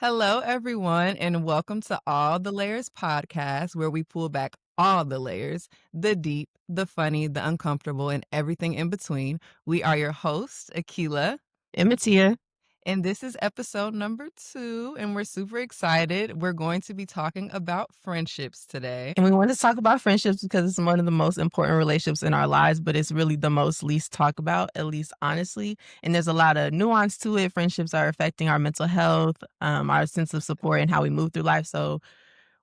Hello, everyone, and welcome to All the Layers podcast, where we pull back all the layers, the deep, the funny, the uncomfortable, and everything in between. We are your hosts, Akila, Emitia. and this is episode number 2, and we're super excited. We're going to be talking about friendships today. And we want to talk about friendships because it's one of the most important relationships in our lives, but it's really the most least talked about, at least honestly. And there's a lot of nuance to it. Friendships are affecting our mental health, our sense of support, and how we move through life. So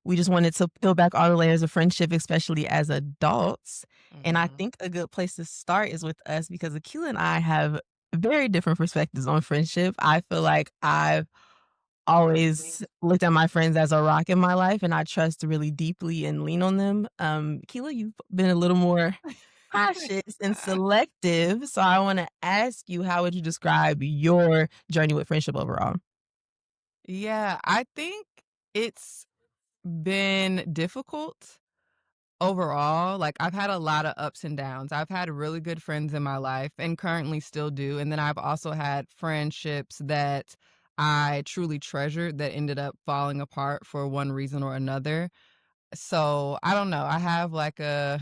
we just wanted to peel back all the layers of friendship, especially as adults. And I Mhm. think a good place to start is with us because Akila and I have very different perspectives on friendship. I feel like I've always looked at my friends as a rock in my life, and I trust really deeply and lean on them. Keela, you've been a little more cautious and selective, so I wanna ask you, how would you describe your journey with friendship overall? Yeah, I think it's been difficult overall. Like, I've had a lot of ups and downs. I've had really good friends in my life and currently still do, and then I've also had friendships that I truly treasured that ended up falling apart for one reason or another. So, I don't know, I have, like, a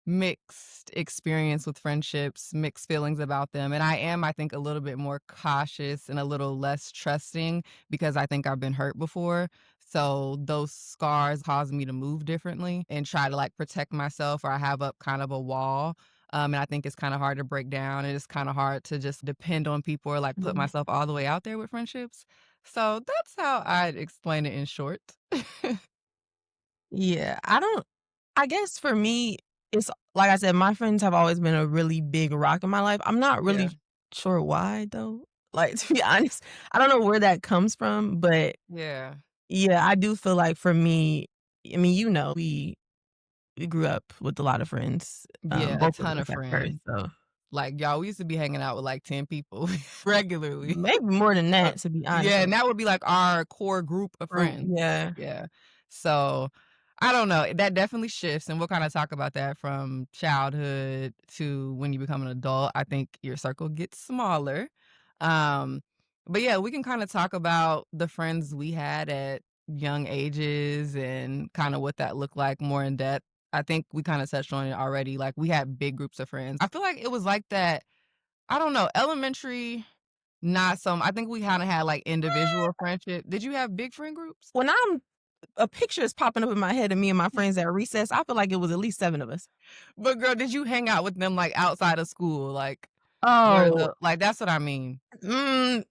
mixed experience with friendships, mixed feelings about them, and I think, a little bit more cautious and a little less trusting because I think I've been hurt before. So those scars cause me to move differently and try to, like, protect myself, or I have up kind of a wall, and I think it's kinda hard to break down, and it's kinda hard to just depend on people or, like, put Mhm. myself all the way out there with friendships. So that's how I'd explain it in short. Yeah, I guess for me, it's like I said, my friends have always been a really big rock in my life. I'm not Yeah, really sure why though. Like, to be honest, I don't know where that comes from, but yeah. yeah, I do feel like for me, I mean, we grew up with a lot of friends, Yeah, a both of ton us of at first, friends. so Like, y'all, we used to be hanging out with, like, 10 people regularly. maybe more than Uh, that, to be honest. yeah, and that would be, like, our core group of Group, friends. yeah. Yeah. So, I don't know, that definitely shifts, and we'll kinda talk about that from childhood to when you become an adult. I think your circle gets smaller. Um, but yeah, we can kinda talk about the friends we had at young ages and kinda what that looked like more in depth. I think we kinda touched on it already, like, we had big groups of friends. I feel like it was like that, I don't know, elementary, not some. I think we kinda had, like, individual friendship. Did you have big friend groups? When I'm a picture is popping up in my head of me and my friends at recess, I feel like it was at least 7 of us. But girl, did you hang out with them, like, outside of school? Like, where Oh, the like, that's what I mean. mm,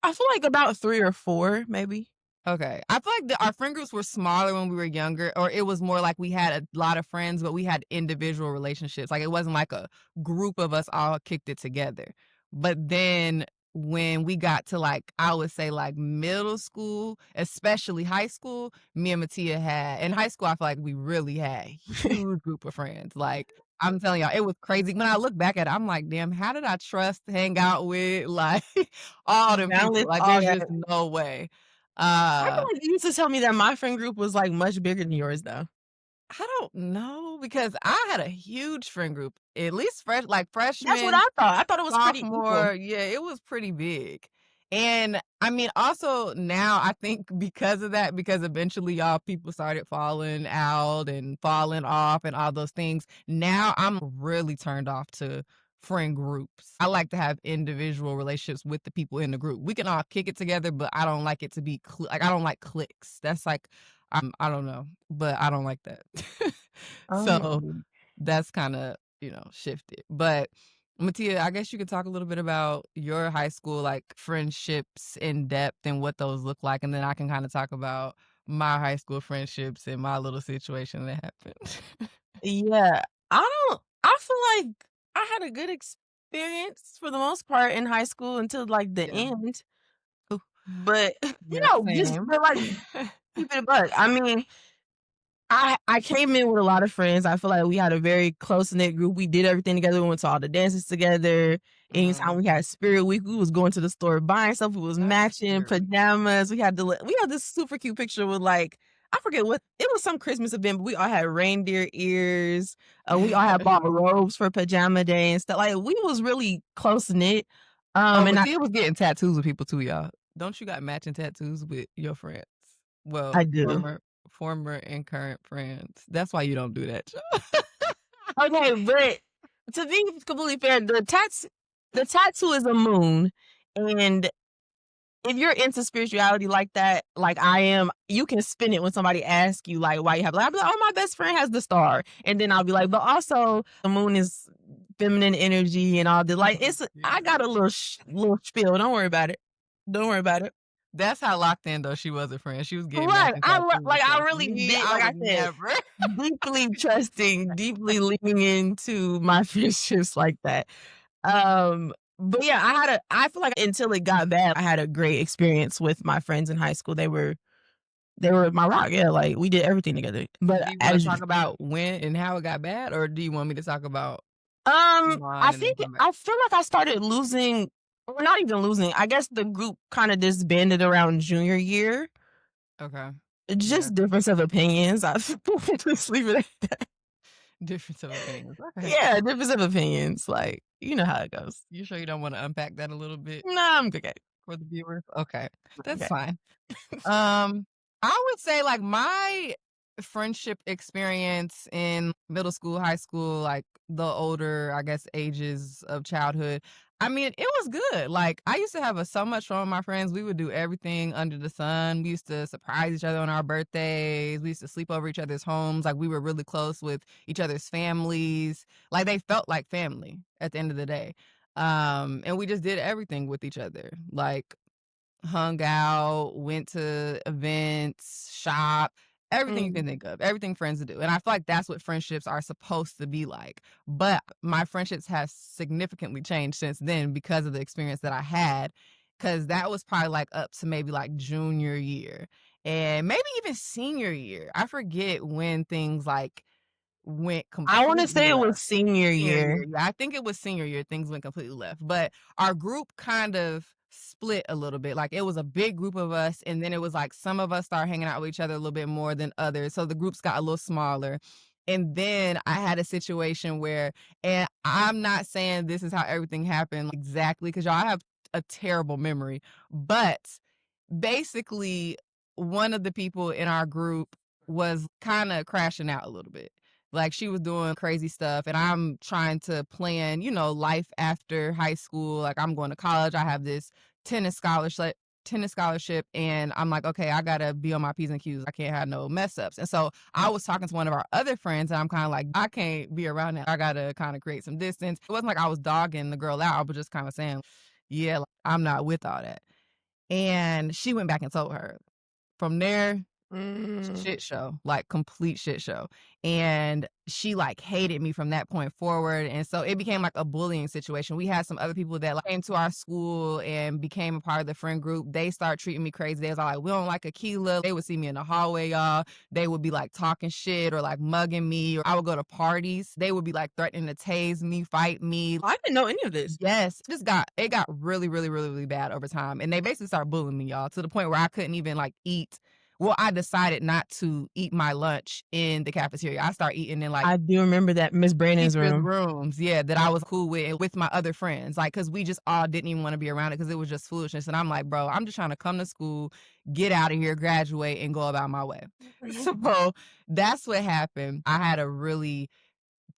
I feel like about 3 or 4, maybe. Okay. I feel like our friend groups were smaller when we were younger, or it was more like we had a lot of friends, but we had individual relationships. Like, it wasn't like a group of us all kicked it together. But then when we got to, like, I would say, like, middle school, especially high school, me and Mattia had in high school, I feel like we really had a huge group of friends. Like, I'm telling y'all, it was crazy. When I look back at it, I'm like, damn, how did I trust, hang out with, like, all them people? Balance, Like, all there's that. just no way. I feel Uh, like you used to tell me that my friend group was, like, much bigger than yours, though. I don't know because I had a huge friend group, at least like That's what freshman, I thought. I thought it was pretty equal. sophomore, yeah, it was pretty big. And I mean, also now I think because of that, because eventually y'all people started falling out and falling off and all those things, now I'm really turned off to friend groups. I like to have individual relationships with the people in the group. We can all kick it together, but I don't like it to be like I don't like cliques. That's like I don't know, but I don't like that. So Oh. that's kinda, shifted. But Mattia, I guess you could talk a little bit about your high school, like, friendships in depth and what those look like, and then I can kinda talk about my high school friendships and my little situation that happened. Yeah. I feel like I had a good experience for the most part in high school until, like, the Yeah. end, Ooh, but, yep, just same. but, like, keep it a buck. I mean, I came in with a lot of friends. I feel like we had a very close-knit group. We did everything together. We went to all the dances together. Anytime Mhm. we had Spirit Week, we was going to the store buying stuff. We was Not matching Spirit Week. pajamas. We had this super cute picture with, like, I forget what it was, some Christmas event, but we all had reindeer ears. We all had bought robes for pajama day and stuff. Like, we was really close-knit. Oh, And I Mattia was getting tattoos with people too, y'all. Don't you got matching tattoos with your friends? Well, I do. former and current friends. That's why you don't do that. Okay, but to be completely fair, the tattoo is a moon, and if you're into spirituality like that, like I am, you can spin it when somebody asks you like why you have like I'll be like, oh my best friend has the star. And then I'll be like, but also the moon is feminine energy and all the like it's I Yeah. got a little spiel. Don't worry about it. Don't worry about it. That's how locked in though she was a friend. She was getting Right. matching tattoos and Like I stuff. really Me, did, I like I would said, never. deeply trusting, deeply leaning into my friendships like that. But yeah, I feel like until it got bad, I had a great experience with my friends in high school. They were my rock. Yeah, like we did everything together. But Do you wanna as talk about when and how it got bad, or do you want me to talk about I mine and then think come back? I feel like I started losing or not even losing. I guess the group kind of disbanded around junior year. Okay. Yeah. Just difference of opinions. I just leave it at that. Difference of opinions. Okay. Yeah, difference of opinions. Like, you know how it goes. You sure you don't wanna unpack that a little bit Nah, I'm good. for the viewers? Okay. That's Okay. fine. Um, I would say like my friendship experience in middle school, high school, like the older, I guess, ages of childhood. I mean, it was good. Like I used to have so much fun with my friends. We would do everything under the sun. We used to surprise each other on our birthdays. We used to sleep over each other's homes. Like we were really close with each other's families. Like they felt like family at the end of the day. And we just did everything with each other. Like hung out, went to events, shop, everything you Mm. can think of, everything friends do. And I feel like that's what friendships are supposed to be like. But my friendships have significantly changed since then because of the experience that I had. Cause that was probably like up to maybe like junior year and maybe even senior year. I forget when things like went I want to completely say it was left. senior Senior year. year, yeah, I think it was senior year, things went completely left, but our group kind of split a little bit, like, it was a big group of us, and then it was, like, some of us started hanging out with each other a little bit more than others, so the groups got a little smaller, and then I had a situation where and I'm not saying this is how everything happened exactly, because 'cause y'all have a terrible memory, but basically, one of the people in our group was kinda crashing out a little bit. Like she was doing crazy stuff and I'm trying to plan, life after high school. Like I'm going to college. I have this tennis scholarship tennis scholarship and I'm like, okay, I gotta be on my P's and Q's. I can't have no mess ups. And so I was talking to one of our other friends and I'm kind of like, I can't be around that. I gotta kind of create some distance. It wasn't like I was dogging the girl out. I was just kind of saying, yeah, like, I'm not with all that. And she went back and told her. From there, Mm. shit show, like complete shit show. And she like hated me from that point forward. And so it became like a bullying situation. We had some other people that like came to our school and became a part of the friend group. They started treating me crazy. They was all like, we don't like Aquila. They would see me in the hallway, y'all. They would be like talking shit or like mugging me. Or I would go to parties. They would be like threatening to tase me, fight me. I didn't know any of this. Yes, it got really, really, really, really bad over time. And they basically started bullying me, y'all, to the point where I couldn't even like eat well, I decided not to eat my lunch in the cafeteria. I started eating in, like, I do remember that Miss Brandon's teachers' room. rooms, yeah, that I was cool with and with my other friends, like, cause we just all didn't even wanna be around it because it was just foolishness, and I'm like, "Bro, I'm just trying to come to school, get out of here, graduate, and go about my way." So, that's what happened. I had a really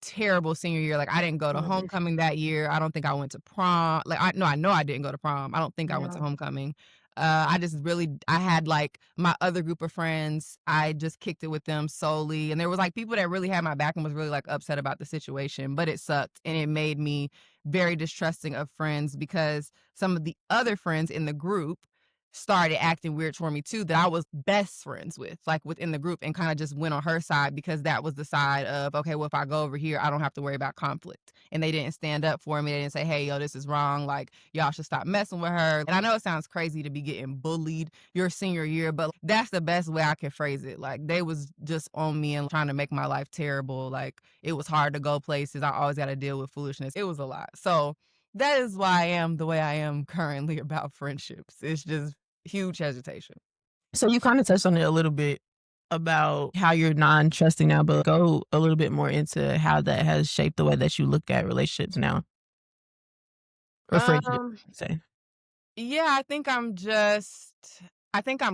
terrible senior year. Like I didn't go to Rubbish. homecoming that year. I don't think I went to prom. Like I know I didn't go to prom. I don't think I went to Yeah. homecoming. I just really I had like my other group of friends. I just kicked it with them solely, and there was like people that really had my back and was really like upset about the situation. But it sucked, and it made me very distrusting of friends because some of the other friends in the group started acting weird toward me too that I was best friends with, like within the group, and kind of just went on her side because that was the side of, okay, well, if I go over here, I don't have to worry about conflict. And they didn't stand up for me. They didn't say, hey, yo, this is wrong. Like, y'all should stop messing with her. And I know it sounds crazy to be getting bullied your senior year, but that's the best way I can phrase it. Like, they was just on me and trying to make my life terrible. Like, it was hard to go places. I always got to deal with foolishness. It was a lot. So, that is why I am the way I am currently about friendships. It's just huge hesitation. So you kind of touched on it a little bit about how you're non-trusting now, but go a little bit more into how that has shaped the way that you look at relationships now or friendships, Um, say. Yeah, I think I'm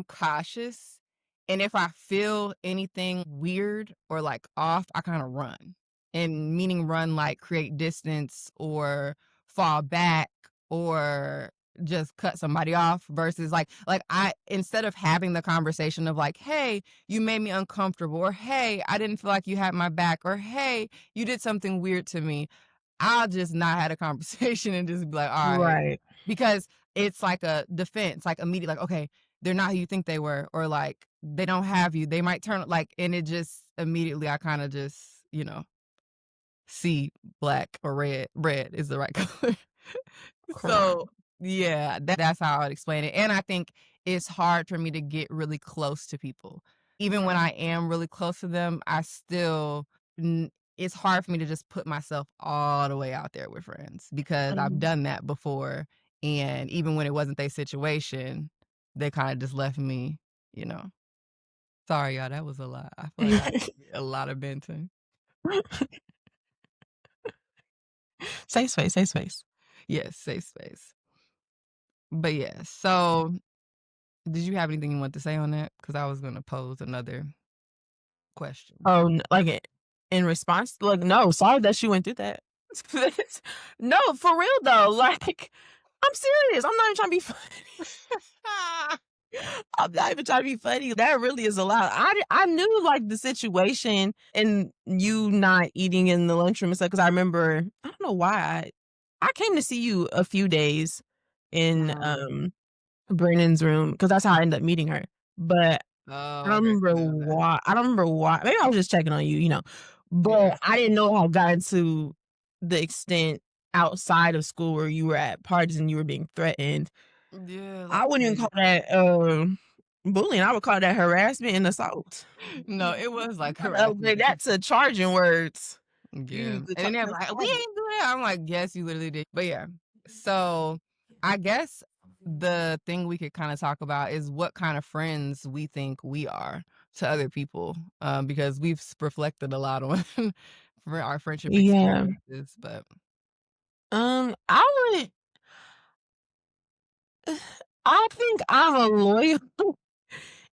cautious, and if I feel anything weird or, like, off, I kinda run, and meaning run, like, create distance or fall back or just cut somebody off versus, I instead of having the conversation of, like, "Hey, you made me uncomfortable," or, "Hey, I didn't feel like you had my back," or, "Hey, you did something weird to me." I'll just not have a conversation and just be like, "Alright." Right. Because it's like a defense, like, immediate, like, "Okay, they're not who you think they were," or, like, "They don't have you, they might turn," like, and it just immediately I kinda just, see black or red. Red is the right color. Crying. So, yeah, that's how I would explain it, and I think it's hard for me to get really close to people. Even when I am really close to them, I still n it's hard for me to just put myself all the way out there with friends because I've Mhm. done that before, and even when it wasn't their situation, they kinda just left me, you know? Sorry, y'all, that was a lot. I feel like I a lot of venting. Safe space, safe space. Yes, safe space. But, yeah, so did you have anything you want to say on that? Because I was gonna pose another question. Oh, like, in response, like, no, sorry that she went through that. No, for real though, like, I'm serious, I'm not even trying to be funny. I'm not even trying to be funny. That really is a lot. I knew, like, the situation and you not eating in the lunchroom and stuff. Because I remember I don't know why I came to see you a few days in, Mm. Brandon's room because that's how I ended up meeting her, but Oh, okay, so that I don't remember why. Maybe I was just checking on you, yeah. but I didn't know how it got into the extent outside of school where you were at parties and you were being threatened. Yeah, I that's wouldn't even call crazy. that, bullying, I would call that harassment and assault. No, it was You like gotta upgrade that harassment. to charging words. You Yeah, need to and then they're press like, "We charges. ain't do that." I'm like, "Yes, you literally did." But yeah, so I guess the thing we could kinda talk about is what kind of friends we think we are to other people, because we've reflected a lot on for our friendship Yeah. experiences, but I would I think I'm a loyal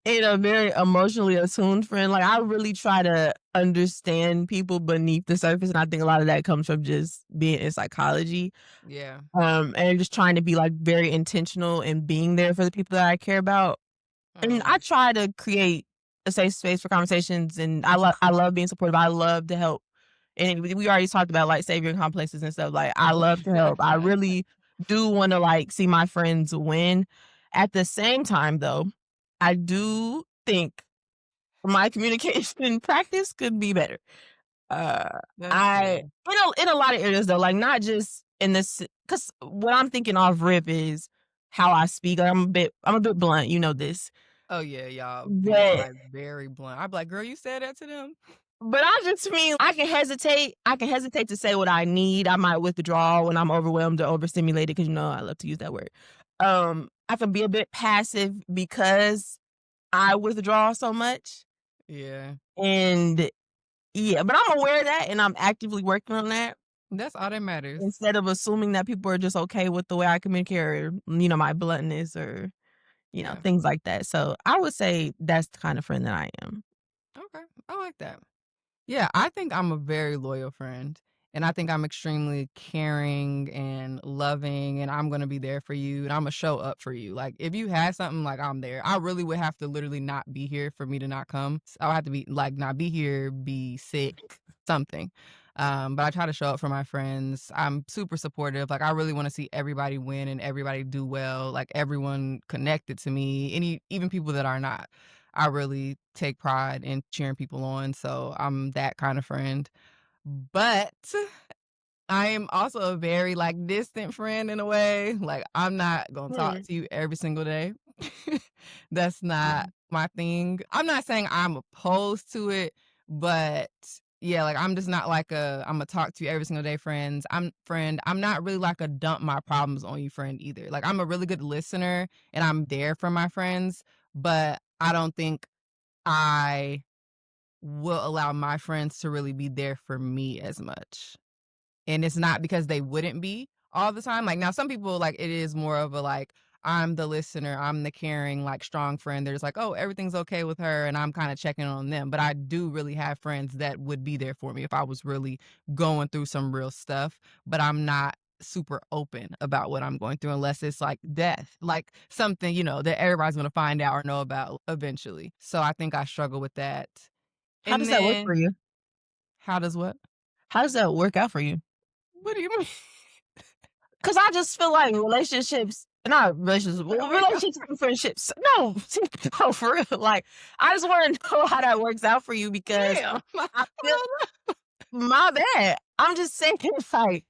and a very emotionally attuned friend. Like, I really try to understand people beneath the surface, and I think a lot of that comes from just being in psychology, yeah. and just trying to be, like, very intentional and being there for the people that I care about. And I Oh, try to create a safe space for conversations, and I love being supportive. I love to help. And we already talked about, like, savior complexes and stuff. Like, I love to help. I really do wanna, like, see my friends win. At the same time, though, I do think my communication practice could be better. Uh, that's I fair. in a lot of areas, though, like, not just in this, because what I'm thinking off rip is how I speak. Like, I'm a bit blunt, you know this. Oh, yeah, y'all be, But like, very blunt. I'd be like, "Girl, you said that to them?" I just mean I can hesitate to say what I need. I might withdraw when I'm overwhelmed or overstimulated because, I love to use that word. I can be a bit passive because I withdraw so much, Yeah. and yeah, but I'm aware of that, and I'm actively working on that That's all that matters. instead of assuming that people are just okay with the way I communicate or, my bluntness or, Yeah. things like that. So, I would say that's the kind of friend that I am. Okay, I like that. Yeah, I think I'm a very loyal friend, and I think I'm extremely caring and loving, and I'm gonna be there for you, and Imma show up for you. Like, if you had something, like, I'm there. I really would have to literally not be here for me to not come. I would have to be like, not be here, be sick, something. But I try to show up for my friends. I'm super supportive. Like, I really wanna see everybody win and everybody do well, like, everyone connected to me, even people that are not. I really take pride in cheering people on, so I'm that kind of friend. But I am also a very, like, distant friend in a way. Like, I'm not gonna talk Hmm. to you every single day. That's not Mhm. my thing. I'm not saying I'm opposed to it, but yeah, like, I'm just not like a "Imma talk to you every single day" I'm not really like a dump my problems on you friend either. Like, I'm a really good listener, and I'm there for my friends, but I don't think I will allow my friends to really be there for me as much. And it's not because they wouldn't be all the time. Like, now some people, like, it is more of a, like, I'm the listener, I'm the caring, like, strong friend. There's like, "Oh, everything's okay with her," and I'm kinda checking on them, but I do really have friends that would be there for me if I was really going through some real stuff, but I'm not super open about what I'm going through unless it's like death, like something, that everybody's gonna find out or know about eventually. So I think I struggle with that. How does And that work for then you? how does what? How does that work out for you? What do you mean? 'Cause I just feel like relationships not relationships, Like, well, wake up. relationships and friendships no, no, for real, like, I just wanna know how that works out for you because Damn. I I feel don't know. my bad. I'm just saying, it's like,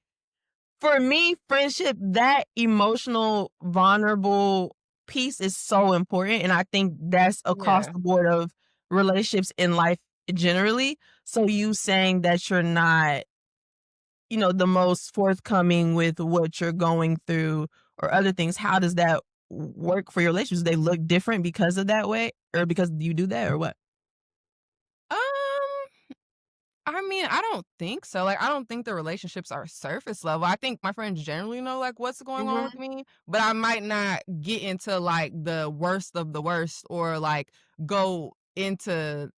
for me, friendship, that emotional, vulnerable piece is so important, and I think that's across Yeah. the board of relationships in life generally. So you saying that you're not, the most forthcoming with what you're going through or other things, how does that work for your relationships? They look different because of that way or because you do that or what? Um I mean, I don't think so. Like, I don't think the relationships are surface level. I think my friends generally know like what's going on with Mhm. me, but I might not get into like the worst of the worst or like go into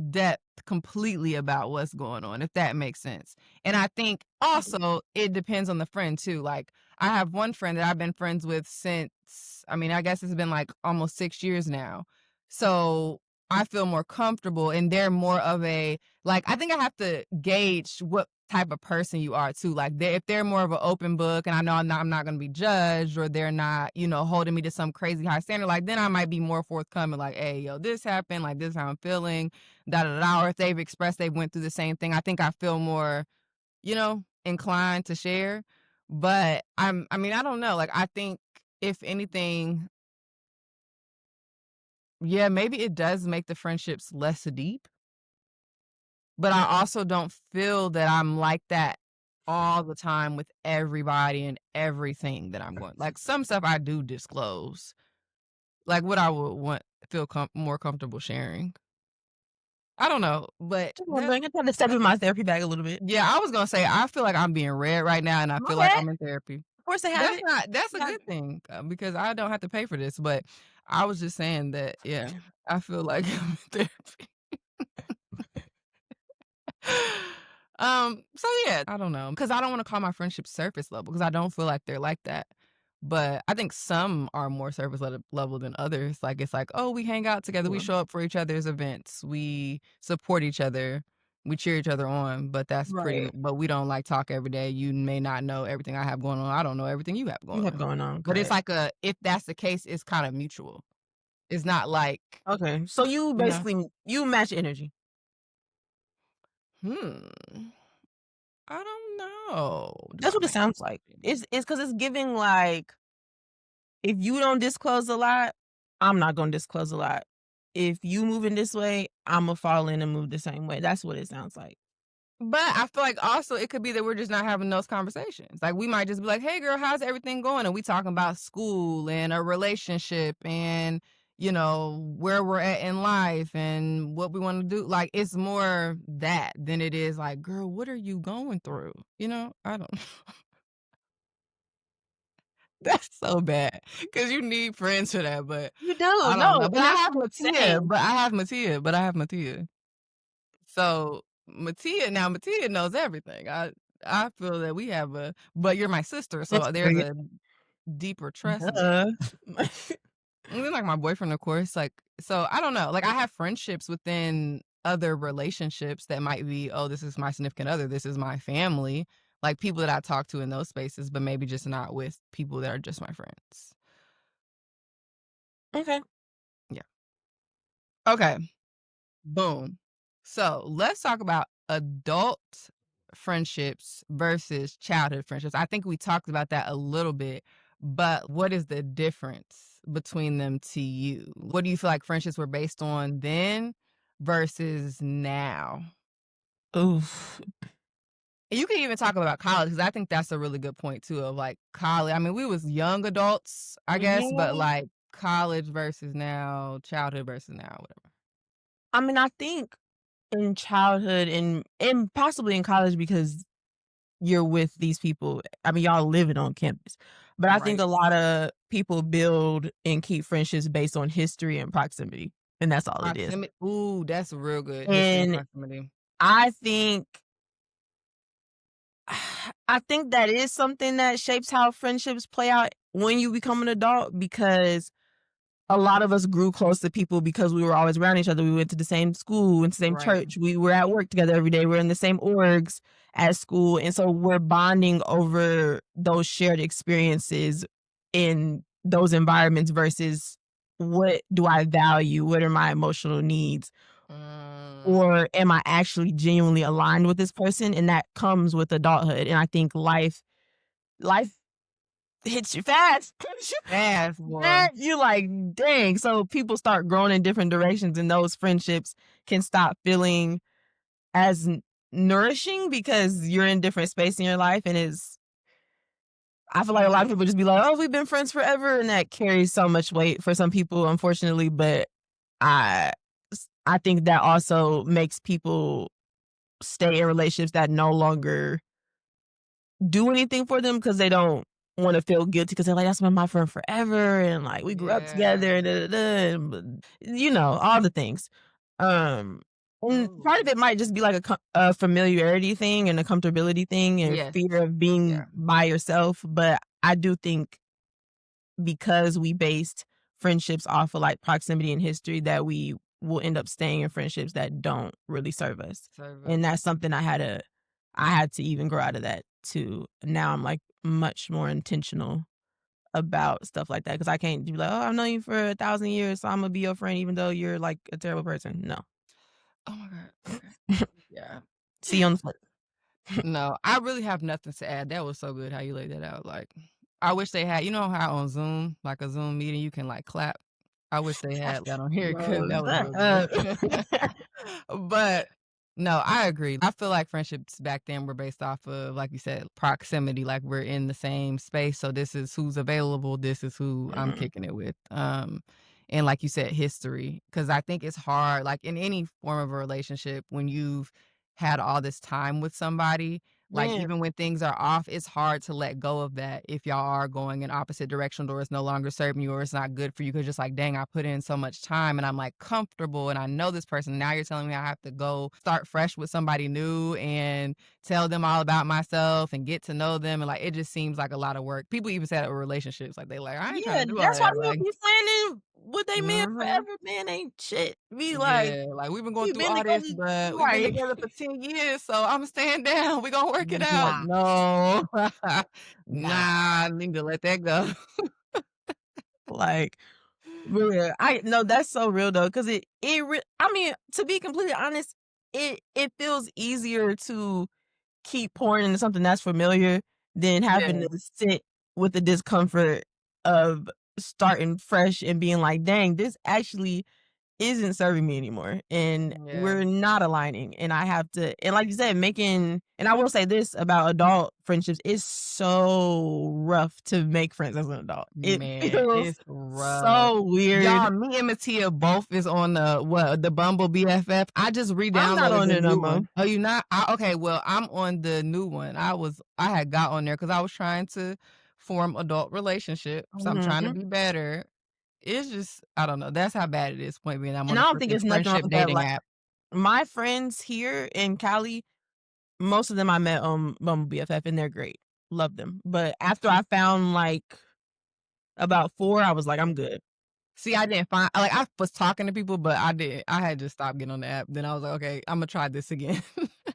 depth completely about what's going on, if that makes sense. And I think also it depends on the friend too. Like, I have one friend that I've been friends with since, I mean, I guess it's been like almost 6 years now. So I feel more comfortable and they're more of a, like, I think I have to gauge what type of person you are too. Like, if they're more of an open book, and I know I'm not gonna be judged, or they're not, holding me to some crazy high standard, like then I might be more forthcoming. Like, hey, yo, this happened. Like, this is how I'm feeling. Da da da. Or if they've expressed they went through the same thing, I think I feel more, inclined to share. But I mean, I don't know. Like, I think if anything, yeah, maybe it does make the friendships less deep. But I also don't feel that I'm like that all the time with everybody and everything that I'm going, like, some stuff I do disclose, like, what I would feel more comfortable sharing. I don't know, but Just wondering, I tried to step in my therapy bag a little bit. yeah, I was gonna say, I feel like I'm being read right now, and I My feel like bad. I'm in therapy. Of course I have it. That's a Yeah. good thing, because I don't have to pay for this, but I was just saying that, yeah, I feel like I'm in therapy. So yeah, I don't know, because I don't wanna call my friendships surface level, because I don't feel like they're like that. But I think some are more surface level than others. Like, it's like, "Oh, we hang out together, we Sure. show up for each other's events, we support each other, we cheer each other on," but that's Right. but we don't, like, talk every day. You may not know everything I have going on, I don't know everything you have You going have on. going on, But it's correct. like if that's the case, it's kinda mutual. It's not like, Okay. So you you know? basically you match energy. Hmm, I don't know. Do That's I what it match sounds like. It's because it's giving like if you don't disclose a lot, I'm not gonna disclose a lot. If you moving this way, Imma fall in and move the same way. That's what it sounds like. But I feel like also it could be that we're just not having those conversations. Like, we might just be like, "Hey girl, how's everything going?" And we talking about school and a relationship and, where we're at in life and what we want to do. Like, it's more that than it is like, "Girl, what are you going through?" I don't. That's so bad because you need friends for that, but You do, I don't no, know. But and I that's have what I'm Matia, saying. but I have Matia, but I have Matia. So, Matia knows everything. I feel that we have but you're my sister, That's so there's great. a deeper trust there. Duh. And then, like, my boyfriend, of course, like, so I don't know. Like, I have friendships within other relationships that might be, "Oh, this is my significant other, this is my family," like, people that I talk to in those spaces, but maybe just not with people that are just my friends. Okay. Yeah. Okay. Boom. So let's talk about adult friendships versus childhood friendships. I think we talked about that a little bit, but what is the difference between them to you? What do you feel like friendships were based on then versus now? Oof. And you can even talk about college because I think that's a really good point too. Of like college, I mean, we was young adults, I guess, but Yeah. like college versus now, childhood versus now, whatever. I mean, I think in childhood and possibly in college because you're with these people. I mean, y'all living on campus. But I think Right. a lot of people build and keep friendships based on history and proximity, and that's all it is. Proximity. Ooh, that's real good. History and And proximity. I think I think that is something that shapes how friendships play out when you become an adult because a lot of us grew close to people because we were always around each other. We went to the same school, went to the same Right. church. We were at work together every day. We're in the same orgs at school. And so we're bonding over those shared experiences in those environments versus what do I value? What are my emotional needs? Mm, Or am I actually genuinely aligned with this person? And that comes with adulthood. And I think life hits you fast. fast, boy. That you like, dang. So people start growing in different directions, and those friendships can stop feeling as nourishing because you're in different space in your life. And it's, I feel like a lot of people just be like, oh, we've been friends forever. And that carries so much weight for some people, unfortunately. But I, I think that also makes people stay in relationships that no longer do anything for them because they don't want to feel guilty because they're like, that's been my friend forever. And like, we grew up Yeah. together and, da, da, da, and all the things. And Ooh. part of it might just be like a familiarity thing and a comfortability thing and Yes. fear of being Yeah. by yourself. But I do think because we based friendships off of like proximity and history that we will end up staying in friendships that don't really serve us. And Service. that's something I had to even grow out of that too. Now I'm like much more intentional about stuff like that because I can't be like, oh, I've known you for 1,000 years, so I'm gonna be your friend even though you're like a terrible person. No. Oh my god. Okay. Yeah. See you on the flip. No, I really have nothing to add. That was so good how you laid that out. Like, I wish they had, you know how on Zoom, like a Zoom meeting, you can like clap. I wish they had that on here because No, that was shut real up. good. But no, I agree. I feel like friendships back then were based off of, like you said, proximity. Like we're in the same space, so this is who's available. This is who I'm Mhm. kicking it with. And like you said, history, because I think it's hard. Like in any form of a relationship, when you've had all this time with somebody, like Yeah. even when things are off, it's hard to let go of that if y'all are going in opposite directions or it's no longer serving you or it's not good for you. Cause just like, dang, I put in so much time and I'm like comfortable and I know this person. Now you're telling me I have to go start fresh with somebody new and tell them all about myself and get to know them. And like, it just seems like a lot of work. People even say that with relationships. Like, they like, I ain't Yeah, trying to do all that's why that. people Like, be saying with they man mhm. forever, man ain't shit. Be like, Yeah, like, "We've been going "We through been all this, together." but we've been Right. together for 10 years, so Imma stand down. We gonna work it out." Nah, No. nah. Nah, I need to let that go. Like, yeah, I no, that's so real though, because I mean, to be completely honest, it feels easier to keep pouring into something that's familiar than having Yeah, to sit with the discomfort of starting fresh and being like, "Dang, this actually isn't serving me anymore and yeah, we're not aligning and I have to," and like you said, making, and I will say this about adult friendships, it's so rough to make friends as an adult. It man, feels it's rough. so Y'all, weird. me and Mattia both is on the what, the Bumble BFF. I just I'm not re-downloaded on the there no new more. one. Oh, you not? Okay, well, I'm on the new one. I had got on there because I was trying to form adult relationships. I'm trying to Mhm. be better. It's just I don't know. That's how bad it is. Point being, I'm And on I a don't think freaking it's nothing wrong friendship with that. dating Like, app. my friends here in Cali, most of them I met on Bumble BFF and they're great. Love them. But after I found like about 4, I was like, I'm good. See, I didn't find like I was talking to people, but I didn't. I had just stopped getting on the app. Then I was like, okay, I'm gonna try this again.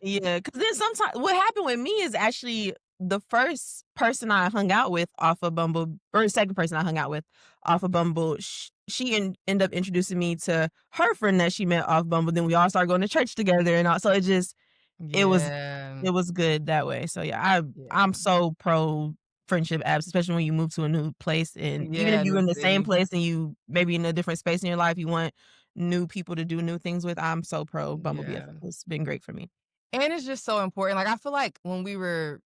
Yeah, because then sometimes what happened with me is actually the first person I hung out with off of Bumble, or the second person I hung out with off of Bumble, she ended up introducing me to her friend that she met off Bumble. Then we all started going to church together, and all, so it was Yeah, it was good that way. So yeah, I'm yeah, so pro friendship apps, especially when you move to a new place, and even if yeah. you're New in the same city. place and you maybe in a different space in your life, you want new people to do new things with. I'm so pro Bumble Yeah, BFF. It's been great for me. and it's just so important. Like I feel like when we were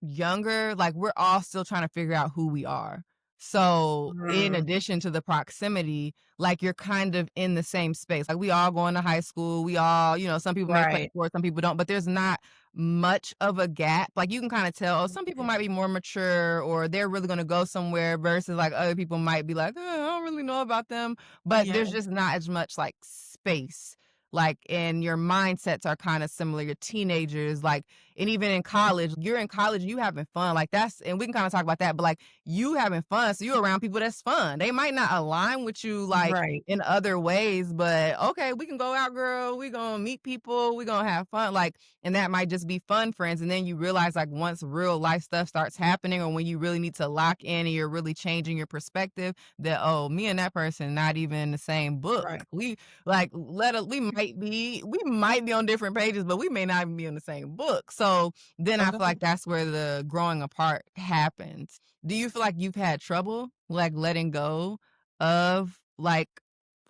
younger, like we're all still trying to figure out who we are. So, in Mm, addition to the proximity, like, you're kind of in the same space. Like, we all going to high school, we all some people may play right. sports, some people don't, but there's not much of a gap. Like, you can kinda tell, oh, some people might be more mature or they're really gonna go somewhere versus, like, other people might be like, I don't really know about them," but Yeah, there's just not as much, like, space. Like, and your mindsets are kinda similar. You're teenagers, like, and even in college, you're in college, you having fun, like, that's and we can kinda talk about that, but, like, you having fun, so you're around people that's fun. They might not align with you, like, right. in other ways, but, "Okay, we can go out, girl. We gonna meet people. We gonna have fun," like, and that might just be fun friends, and then you realize, like, once real life stuff starts happening or when you really need to lock in and you're really changing your perspective that, "Oh, me and that person not even in the same book." Right. We like, let us we might be on different pages, but we may not even be in the same book, so then I feel like that's where the growing apart happens. Do you feel like you've had trouble, like, letting go of, like,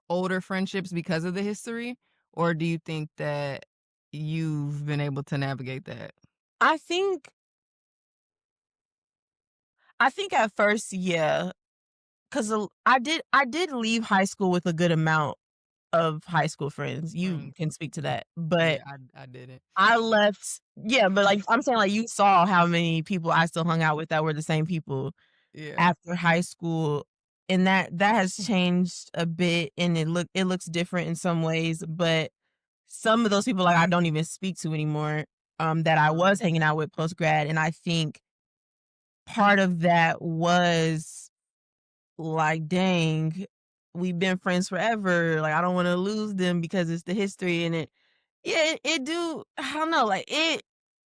older friendships because of the history? Or do you think that you've been able to navigate that? I think I think at first, yeah, 'cause I did leave high school with a good amount of high school friends. You Mm, can speak to that. But yeah, I didn't. I left, yeah, but, like, I'm saying, like, you saw how many people I still hung out with that were the same people Yeah. after high school, and that has changed a bit, and it looks different in some ways, but some of those people, like, I don't even speak to anymore, that I Mm. was hanging out with post grad, and I think part of that was, like, "Dang, we've been friends forever, like, I don't wanna lose them because it's the history," and yeah, it do I don't know, like,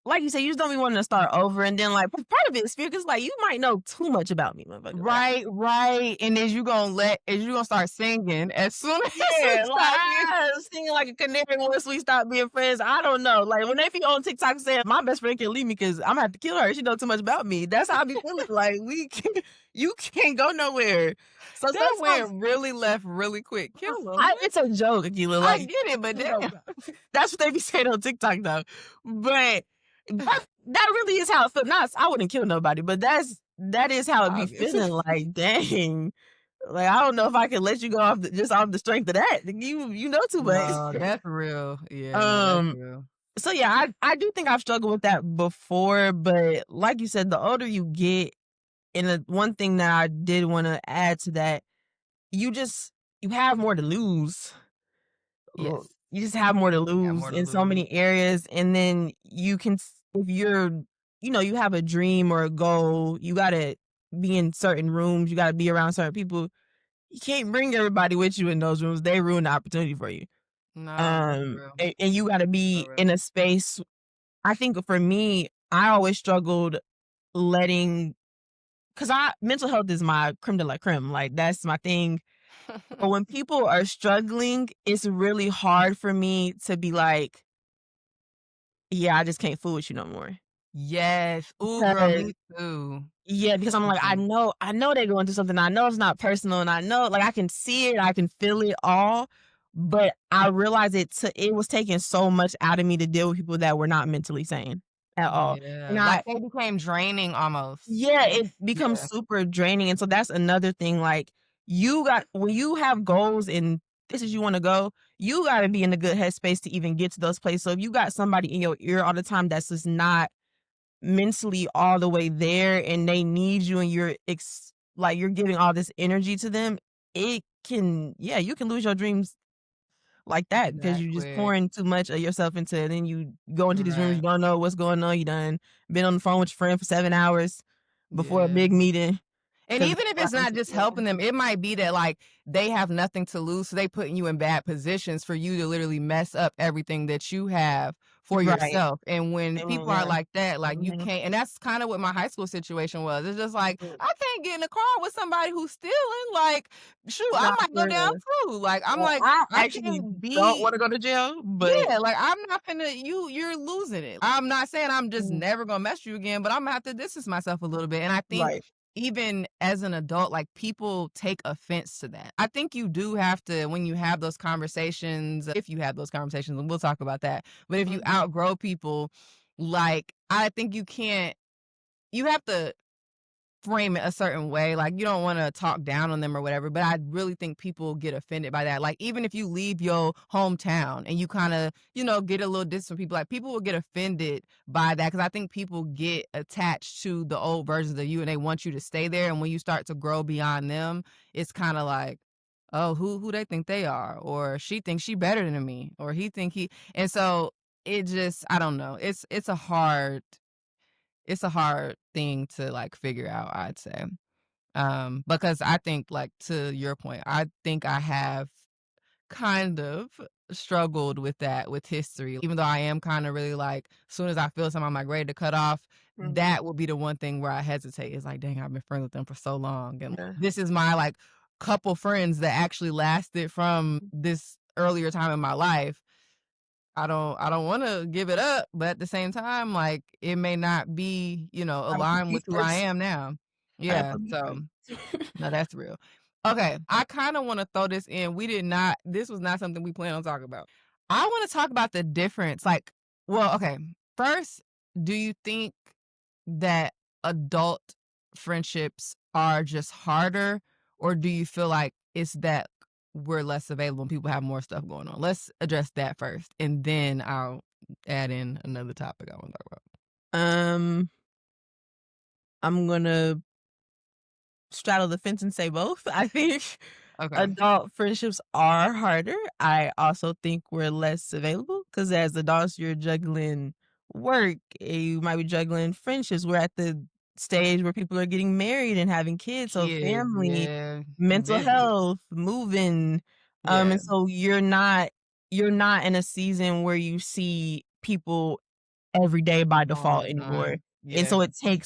like you said, you just don't be wanting to start over, and then, like, part of it is fear 'cause, like, you might know too much about me, motherfucker, like Right, right, and as you gonna start singing as soon as we yeah, like, stop being singing like a canary once we stop being friends, I don't know, like, when they be on TikTok saying, "My best friend can leave me because 'cause Imma have to kill her, she know too much about me," that's how I be feeling, like, we can't you can't go nowhere. So that sometimes went really left really quick. Kill 'em. it's a joke, Akila, I like, get it, but you know, damn. that's what they be saying on TikTok though, but that really is how it feel not I wouldn't kill nobody, but that is how it be Obviously. feeling, like, dang. Like, I don't know if I can let you go off just off the strength of that. You know too much. No, that's real. Yeah, no, that's Um, real. so yeah, I do think I've struggled with that before, but like you said, the older you get, and the one thing that I did want to add to that, you just you have more to lose. Yes. You just have more to Got lose more to in so lose. many areas, and then you can if you're you have a dream or a goal, you gotta be in certain rooms, you gotta be around certain people. You can't bring everybody with you in those rooms. They ruin the opportunity for you. No, that's real. And you gotta So be real. in a space I think for me, I always struggled letting because I mental health is my creme de la creme, like, that's my thing. But when people are struggling, it's really hard for me to be like, "Yeah, I just can't fool with you no more." Yes. Ooh, girl, Because me too. yeah, because I'm like, Mhm. I know they're going through something. I know it's not personal, and I know, like, I can see it, I can feel it all, but I realize it was taking so much out of me to deal with people that were not mentally sane at all. And Yeah, like, I they became draining almost. yeah, it becomes Yeah. super draining, and so that's another thing, like, you got when you have goals and places you wanna go, you gotta be in a good headspace to even get to those places. So if you got somebody in your ear all the time that's just not mentally all the way there and they need you and like you're giving all this energy to them, it can yeah, you can lose your dreams like that because That you just quick. pouring too much of yourself into it. Then you go into these rooms, you Right. don't know what's going on. You done been on the phone with your friend for 7 hours before a Yeah. big meeting And because even if it's not just helping them, it might be that, like, they have nothing to lose, so they putting you in bad positions for you to literally mess up everything that you have for right. yourself, and when And people are yeah. like that, like, you Mhm. can't and that's kinda what my high school situation was. It's just like, Mhm. I can't get in a car with somebody who's stealing, like, shoot, I Not might go for down real. too. Like, I'm like, I I actually can't don't be want to go to jail, but yeah, like, I'm not finna you're losing it. I'm not saying I'm just Mhm. never gonna mess with you again, but Imma have to distance myself a little bit, and I think Right. even as an adult, like, people take offense to that. I think you do have to when you have those conversations if you have those conversations, and we'll talk about that, but if you Mhm. outgrow people, like, I think you have to frame it a certain way. Like, you don't wanna talk down on them or whatever, but I really think people get offended by that. Like, even if you leave your hometown and you kinda, get a little distance from people, like, people will get offended by that because I think people get attached to the old versions of you and they want you to stay there, and when you start to grow beyond them, it's kinda like, "Oh, who they think they are?" Or, "She thinks she better than me," or, "He think he," and so it just, I don't know. It's a hard thing to, like, figure out, I'd say. Because I think, like, to your point, I think I have kind of struggled with that with history, even though I am kinda really, like, soon as I feel something, I'm, like, ready to cut off, Mhm. that would be the one thing where I hesitate. It's like, "Dang, I've been friends with them for so long, and Yeah. this is my, like, couple friends that actually lasted from this earlier time in my life." I don't wanna give it up, but at the same time, like, it may not be, Gotta put aligned you with who I first. am now. Gotta Yeah, put me so first. no, that's real. Okay, I kinda wanna throw this in. This was not something we planned on talking about. I wanna talk about the difference, like, well, okay, first, do you think that adult friendships are just harder, or do you feel like it's that we're less available and people have more stuff going on? Let's address that first, and then I'll add in another topic I wanna talk about. Um, I'm gonna straddle the fence and say both. I think Okay. adult friendships are harder. I also think we're less available because as adults, you're juggling work, you might be juggling friendships. We're at the stage where people are getting married and having kids, so Kids, family, yeah, mental busy. health, moving, Yeah, and so you're not in a season where you see people every day by all default the anymore, time. and so Yeah,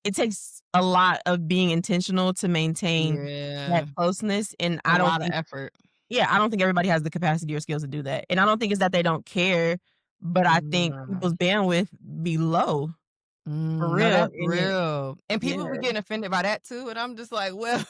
it takes a lot of being intentional to maintain that yeah, closeness, and a I don't lot of think effort. yeah, I don't think everybody has the capacity or skills to do that, and I don't think it's that they don't care, but I think Nah. people's bandwidth be low, for No, real, that's and it real, and yeah, people be getting offended by that too, and I'm just like, "Well,"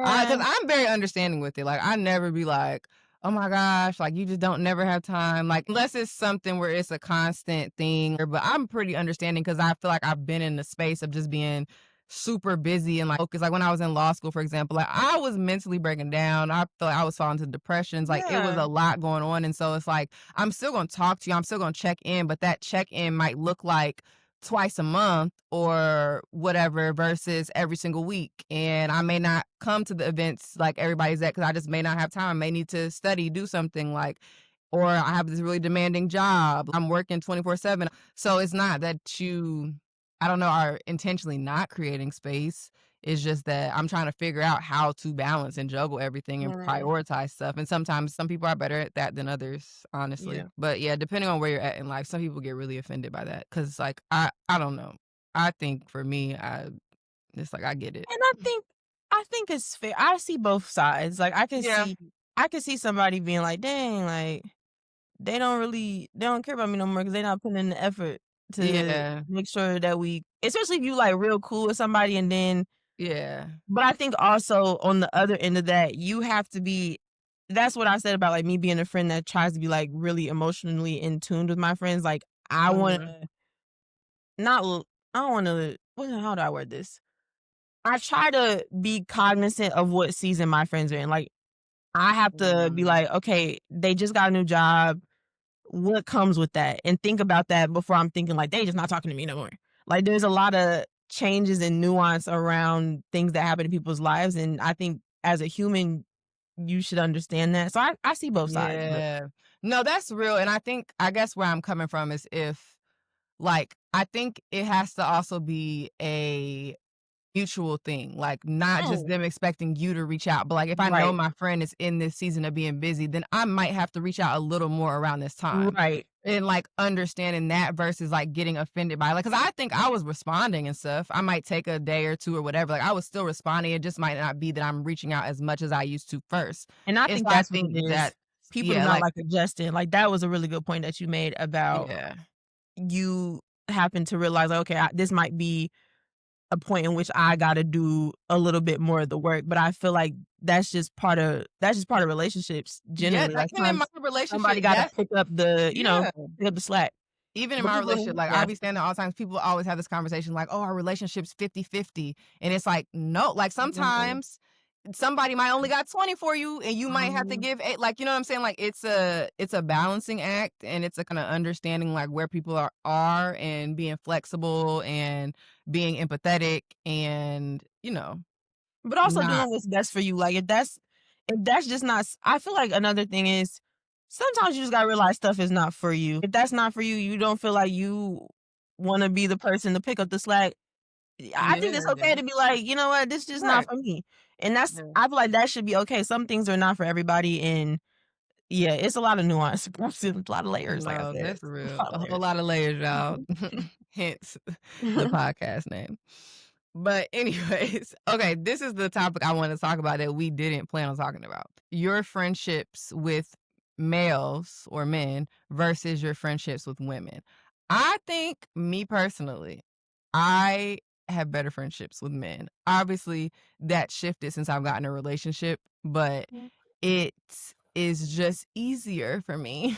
I yeah, 'cause I'm very understanding with it, like, I never be like, "Oh my gosh," like, "You just don't never have time," like, unless it's something where it's a constant thing, but I'm pretty understanding because I feel like I've been in the space of just being super busy and, like, focused, like, when I was in law school, for example, like, I was mentally breaking down, I felt like I was falling into depressions, like, it was yeah, a lot going on, and so it's like, I'm still gonna talk to you, I'm still gonna check in, but that check-in might look like twice a month or whatever versus every single week. And I may not come to the events like everybody's at because I just may not have time. I may need to study, do something like, or I have this really demanding job. I'm working 24/7. So it's not that I don't know, are intentionally not creating space. It's just that I'm trying to figure out how to balance and juggle everything and right, prioritize stuff. And sometimes some people are better at that than others, honestly. yeah, But yeah, depending on where you're at in life, some people get really offended by that because, like, I don't know. I think for me, it's like I get it. and I think it's fair. I see both sides, like, Yeah, I can see somebody being like, "Dang, like, they don't care about me no more because 'cause they're not putting in the effort to yeah, make sure that we" especially if you, like, real cool with somebody and then yeah. but I think also on the other end of that, you have to be that's what I said about, like, me being a friend that tries to be, like, really emotionally in tune with my friends, like, I wanna Mhm. not l I don't wanna how do I word this? I try to be cognizant of what season my friends are in, like, I have to be Mm. like, "Okay, they just got a new job. What comes with that?" And think about that before I'm thinking like, "They just not talking to me no more." Like, there's a lot of changes and nuance around things that happen in people's lives, and I think as a human, you should understand that. So I see both sides, but Yeah. No, that's real, and I guess where I'm coming from is if, like, I think it has to also be a mutual thing, like, not just Mm. them expecting you to reach out, but, like, if I know Right, my friend is in this season of being busy, then I might have to reach out a little more around this time. right. And, like, understanding that versus, like, getting offended by, like, because I think I was responding and stuff. I might take a day or 2 or whatever, like, I was still responding, it just might not be that I'm reaching out as much as I used to first. And I And think so I that's what it think is. that People yeah, not, like like, adjusting. Like, that was a really good point that you made about yeah. you happen to realize, like, "Okay, this might be a point in which I gotta do a little bit more of the work," but I feel like that's just part of relationships Yeah, generally, that like, and in my sometimes somebody relationship, gotta pick up the yeah. pick up the slack. Even in But my people, relationship, like, I'll yeah. be saying that all the time, people always have this conversation like, "Oh, our relationship's 50-50," and it's like, no, like, Mhm, sometimes somebody might only got 20 for you, and you might have to mhm. give 8, like, you know what I'm saying? Like, it's a balancing act, and it's a kinda understanding, like, where people are and being flexible and being empathetic and, But also not. doing what's best for you. Like if that's just not I feel like another thing is sometimes you just gotta realize stuff is not for you. If that's not for you, you don't feel like you wanna be the person to pick up the slack. I think Yeah, it's okay yeah. to be like, you know what, this is just not Right. for me. And that's Yeah. I feel like that should be okay. Some things are not for everybody and yeah, it's a lot of nuance. It's a lot of layers, like I No, said. that's real. A lot A of whole layers. lot of layers, y'all. Hence the podcast name. But anyways, okay, this is the topic I want to talk about that we didn't plan on talking about. Your friendships with males or men versus your friendships with women. I think me personally, I have better friendships with men. Obviously, that shifted since I've gotten a relationship, but it is just easier for me.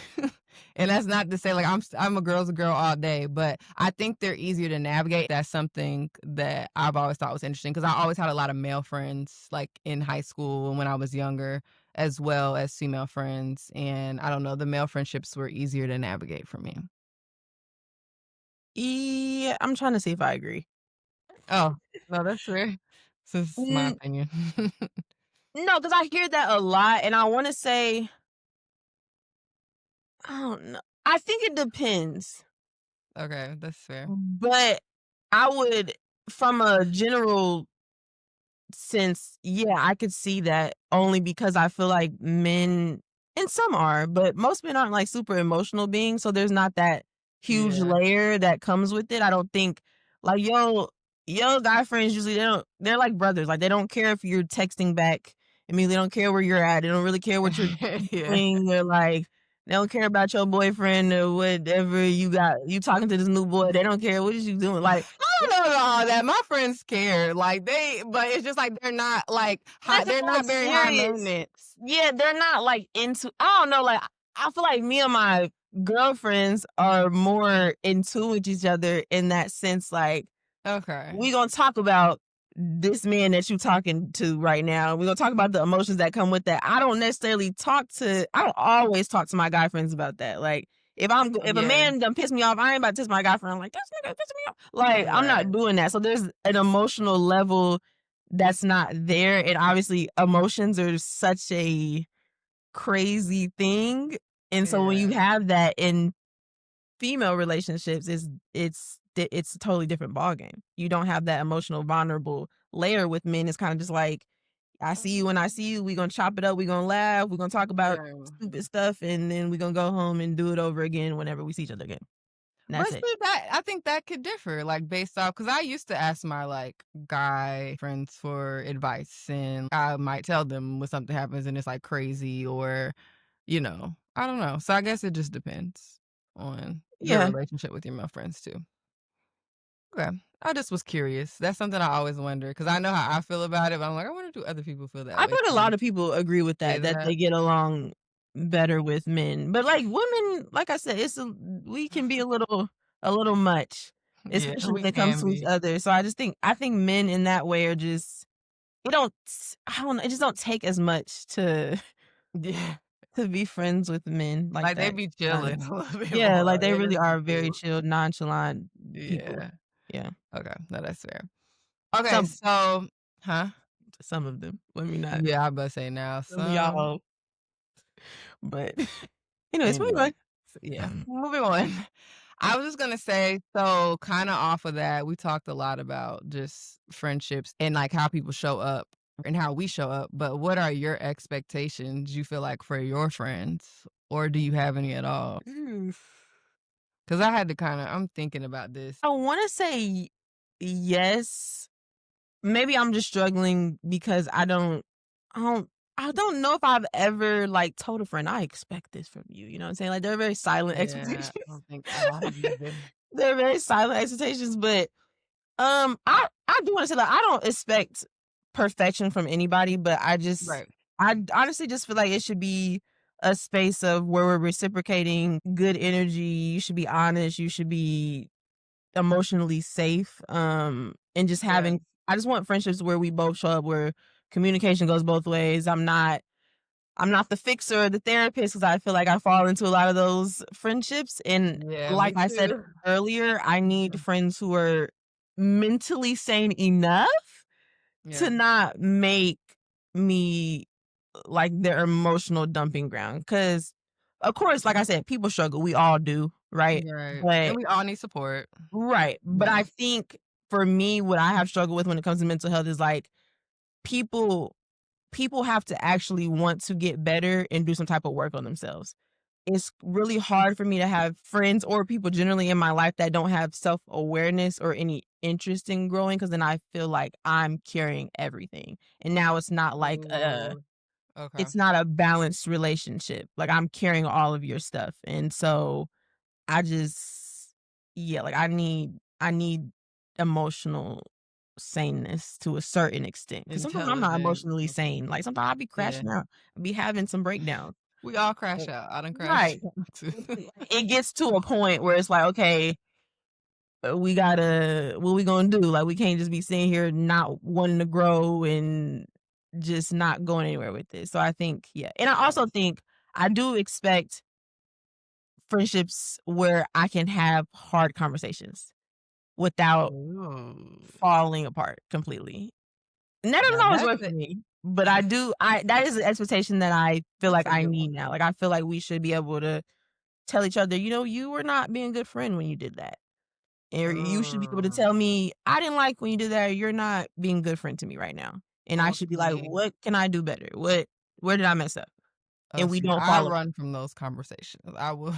And that's not to say like I'm a girl's a girl all day, but I think they're easier to navigate. That's something that I've always thought was interesting because I always had a lot of male friends like in high school and when I was younger, as well as female friends. And I don't know, the male friendships were easier to navigate for me. Yeah, I'm trying to see if I agree. Oh, no, that's fair. This is my N opinion. no, because I hear that a lot, and I wanna say I don't know. I think it depends, Okay, that's fair. but I would from a general sense, yeah, I could see that only because I feel like men and some are, but most men aren't like super emotional beings, so there's not that huge Yeah. layer that comes with it. I don't think like yo guy friends usually they're like brothers. Like they don't care if you're texting back. I mean, they don't care where you're at. They don't really care what you're Yeah. doing. They're like they don't care about your boyfriend or whatever you got. You talking to this new boy. They don't care what is you doing. Like I don't know about all that. My friends care. Like but it's just like they're not like high. unless it's They're like not very high serious. maintenance. Yeah, they're not like into I don't know, like I feel like me and my girlfriends are more in tune with each other in that sense, like Okay. we gonna talk about this man that you talking to right now. We're gonna talk about the emotions that come with that. I don't always talk to my guy friends about that. Like if a Yeah. man done piss me off, I ain't about to test my guy friend. I'm like, this nigga pissing me off. Like, I'm not Right. doing that. So there's an emotional level that's not there. And obviously emotions are such a crazy thing. And so when you Yeah. have that in female relationships it's a totally different ballgame. You don't have that emotional vulnerable layer with men. It's kind of just like I see you when I see you. We gonna chop it up. We gonna laugh. We gonna talk about Yeah. stupid stuff, and then we gonna go home and do it over again whenever we see each other again. And But that's it. see that I think that could differ, like based off because I used to ask my like guy friends for advice, and I might tell them when something happens and it's like crazy, or I don't know. So I guess it just depends on your Yeah, relationship with your male friends too. Okay. I just was curious. That's something I always wonder because I know how I feel about it, but I'm like, I wonder do other people feel that I've way heard a too. lot of people agree with Say that that. they get along better with men, but like women, like I said, we can be a little much, Yeah, especially when we it comes can to each be. other. So I think men in that way are just it don't I don't know, it just don't take as much Yeah. to be friends with men like Like they that. be Kinda. chilling a little bit Yeah, like more. they They really just be are very chill. chill, nonchalant people. Yeah. Yeah. Okay. No, that's fair. Okay, Some so huh? some of them. Let me not Yeah, I about to say now some of some. y'all, but anyways, moving Anyway, on. so yeah, moving on. I was just gonna say, so kind of off of that, we talked a lot about just friendships and like how people show up and how we show up. But what are your expectations you feel like for your friends, or do you have any at all? Mm. Because I had to I'm thinking about this. I wanna say yes. Maybe I'm just struggling because I don't I don't know if I've ever, like, told a friend, "I expect this from you." You know what I'm saying? Like, they're very silent Yeah, expectations. I don't think I have either. They're very silent expectations, but, I do wanna say, like, I don't expect perfection from anybody, but Right. I honestly just feel like it should be a space of where we're reciprocating good energy. You should be honest, you should be emotionally safe, and just Yeah. having I just want friendships where we both show up, where communication goes both ways. I'm not the fixer or the therapist because I feel like I fall into a lot of those friendships. And Yeah, like me I said too. earlier, I need friends who are mentally sane enough to Yeah. not make me like their emotional dumping ground. Cause of course, like I said, people struggle. We all do, right? Right. And But we all need support. right. But Yeah. I think for me, what I have struggled with when it comes to mental health is like people people have to actually want to get better and do some type of work on themselves. It's really hard for me to have friends or people generally in my life that don't have self-awareness or any interest in growing because then I feel like I'm carrying everything. And now Ooh. Okay. it's not a balanced relationship. Like I'm carrying all of your stuff. And so I just yeah, like I need emotional saneness to a certain extent. Because sometimes I'm not Intelligent. emotionally Okay. sane. Like sometimes I'll be Yeah. crashing out. I'll be having some breakdowns. We all crash Uh, out. I done crashed Right. out too. It gets to a point where it's like, okay, we gotta what we gonna do? Like we can't just be sitting here not wanting to grow and just not going anywhere with this. So I think, yeah. And I Yeah. also think I do expect friendships where I can have hard conversations without Ooh. falling apart completely. And that doesn't Now always that's work for it. me, but I that is an expectation that I feel That's like a I good need one. now. Like, I feel like we should be able to tell each other, "You were not being a good friend when you did that." Or you should be able to Mm, tell me, "I didn't like when you did that, or you're not being a good friend to me right now." And I should be like, okay. "What can I do better? Where did I mess up?" Oh, And we see, don't I fall apart. run from those conversations. I will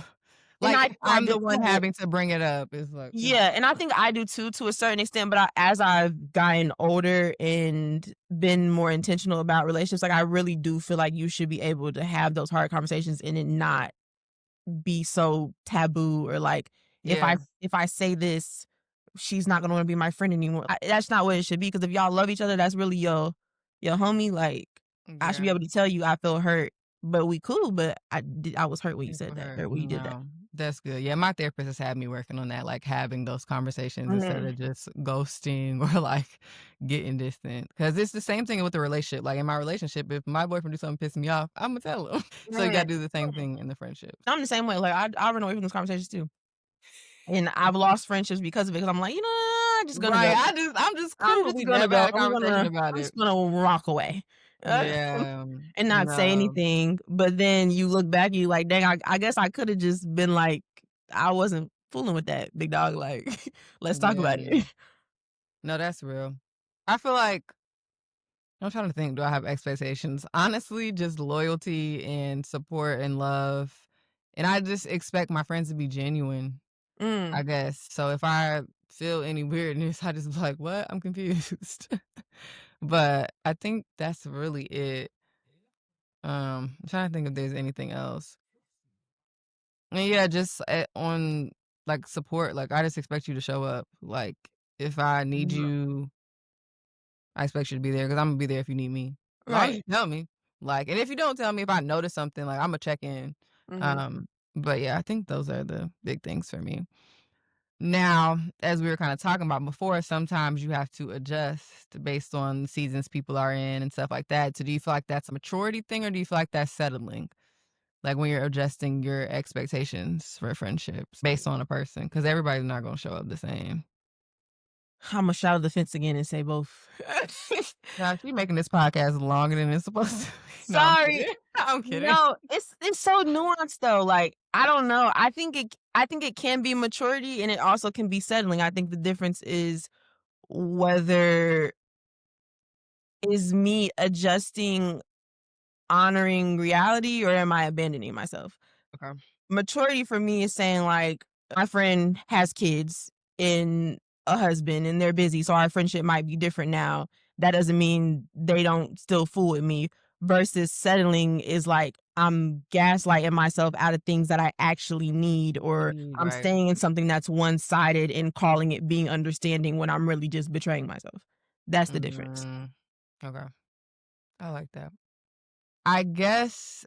And like, I if think I I'm do the one too. having to bring it up, it's like, mm, Yeah, and I think I do too, to a certain extent, but as I've gotten older and been more intentional about relationships, like, I really do feel like you should be able to have those hard conversations and it not be so taboo or like, yeah, if I say this, she's not gonna wanna be my friend anymore. That's not what it should be. Because if y'all love each other, that's really your homie, like, I should yeah. be able to tell you I feel hurt, but we cool, but I was hurt when you Good said for that her. or when you did that. No, that's good. Yeah, my therapist has had me working on that, like, having those conversations instead Mhm. of just ghosting or, like, getting distant. Because it's the same thing with the relationship. Like, in my relationship, if my boyfriend do something pissing me off, Imma tell him. So you gotta Right. do the same thing in the friendships. I'm the same way, like, I run away from those conversations too, and I've lost friendships because of it. Because 'cause I'm like, I'm just gonna Right, go. I'm just I'm cool. just We gonna never go. had a conversation about I'm it. just gonna walk away, uh, Yeah, and not say no, anything, but then you look back and you like, "Dang, I guess I coulda just been like, I wasn't fooling with that big dog, like, let's talk about yeah. it." No, that's real. I feel like I'm trying to think, do I have expectations? Honestly, just loyalty and support and love. And I just expect my friends to be genuine, I Mm, guess. So if I feel any weirdness, I just be like, what? I'm confused. But I think that's really it. I'm trying to think if there's anything else. And yeah, just on like support, like I just expect you to show up. Like if I need mhm, you, I expect you to be there because I'm gonna be there if you need me. As long as you right, tell me. Like, and if you don't tell me, if I notice something, like I'm gonna check in. mhm. Um, but yeah, I think those are the big things for me. Now, as we were kind of talking about before, sometimes you have to adjust based on the seasons people are in and stuff like that. So do you feel like that's a maturity thing or do you feel like that's settling? Like when you're adjusting your expectations for friendships based on a person, because everybody's not gonna show up the same. Imma shout the fence again and say both. Gosh, you making this podcast longer than it's supposed to be. No, I'm Sorry. kidding. I'm kidding. No, it's so nuanced though. Like, I don't know. I think it can be maturity and it also can be settling. I think the difference is whether is me adjusting, honoring reality, or am I abandoning myself? Okay. Maturity for me is saying like my friend has kids and a husband and they're busy, so our friendship might be different now. That doesn't mean they don't still fool with me. Versus settling is like I'm gaslighting myself out of things that I actually need, or I'm Right. staying in something that's one sided and calling it being understanding when I'm really just betraying myself. That's the difference. Mm, okay. I like that. I guess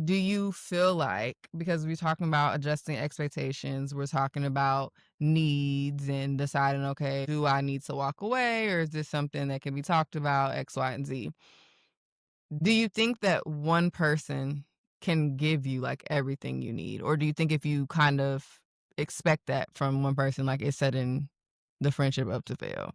do you feel like, because we're talking about adjusting expectations, we're talking about needs and deciding, okay, do I need to walk away or is this something that can be talked about, X, Y, and Z? Do you think that one person can give you, like, everything you need? Or do you think if you kind of expect that from one person, like, it's setting the friendship up to fail?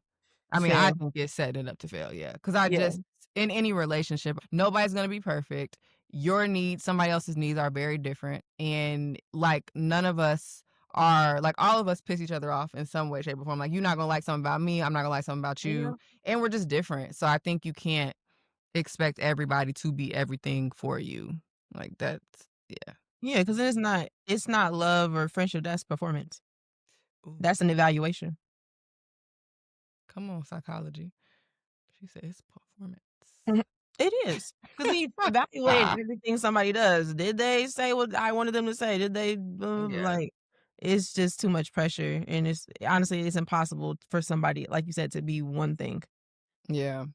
I mean, I Fail. think it's setting it up to fail, yeah. Because I Yeah. just in any relationship, nobody's gonna be perfect. Your needs, somebody else's needs are very different, and, like, none of us are like, all of us piss each other off in some way, shape, or form. Like, you're not gonna like something about me, I'm not gonna like something about Yeah. you, and we're just different. So I think you can't expect everybody to be everything for you. Like, that's yeah. Yeah, because it's not love or friendship, that's performance. Ooh, That's an evaluation. come on, psychology. She said it's performance. Mhm. It is, because then you evaluate everything somebody does. Did they say what I wanted them to say? Did they Yeah. like, it's just too much pressure, and it's honestly, it's impossible for somebody, like you said, to be one thing. Yeah.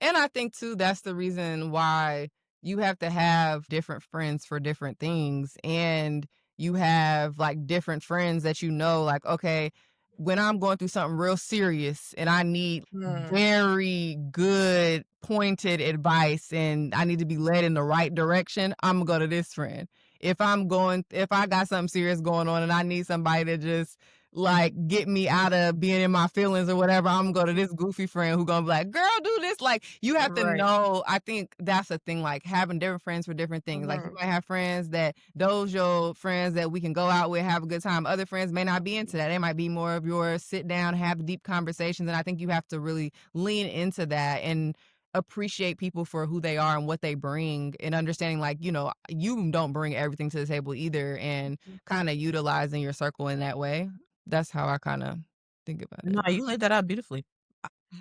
And I think too that's the reason why you have to have different friends for different things and you have like different friends that you know like okay, when I'm going through something real serious and I need Mm, very good pointed advice and I need to be led in the right direction, I'm going to go to this friend. If I got something serious going on and I need somebody to just like get me out of being in my feelings or whatever, I'm gonna go to this goofy friend who gonna be like, "Girl, do this." Like you have to right. know. I think that's the thing. Like having different friends for different things. Like you Mhm. might have friends that those your friends that we can go out with, have a good time. Other friends may not be into that. They might be more of your sit down, have deep conversations. And I think you have to really lean into that and appreciate people for who they are and what they bring and understanding like you don't bring everything to the table either and kind of utilizing your circle in that way. That's how I kinda think about No, it. you laid that out beautifully.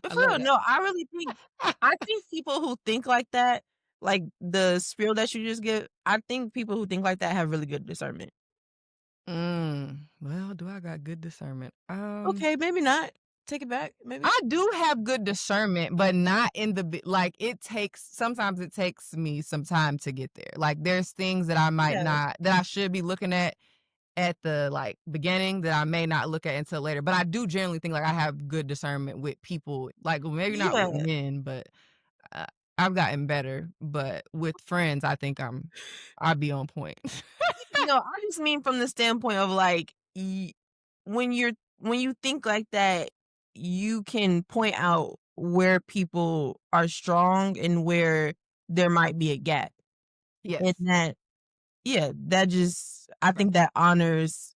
But I for love real, that. no, I think people who think like that, like the spiel that you just give, I think people who think like that have really good discernment. Well, do I got good discernment? Okay, maybe not. Take it back, maybe. I do have good discernment, but not in the like, sometimes it takes me some time to get there. Like, there's things that I might Yeah, not that I should be looking at the, like, beginning that I may not look at until later, but I do generally think, like, I have good discernment with people, like, well, maybe not with yeah. men, but Uh, I've gotten better, but with friends, I think I'd be on point. No, I just mean from the standpoint of like, when you think like that, you can point out where people are strong and where there might be a gap. Yes. And that, yeah, that just, I Right. think that honors,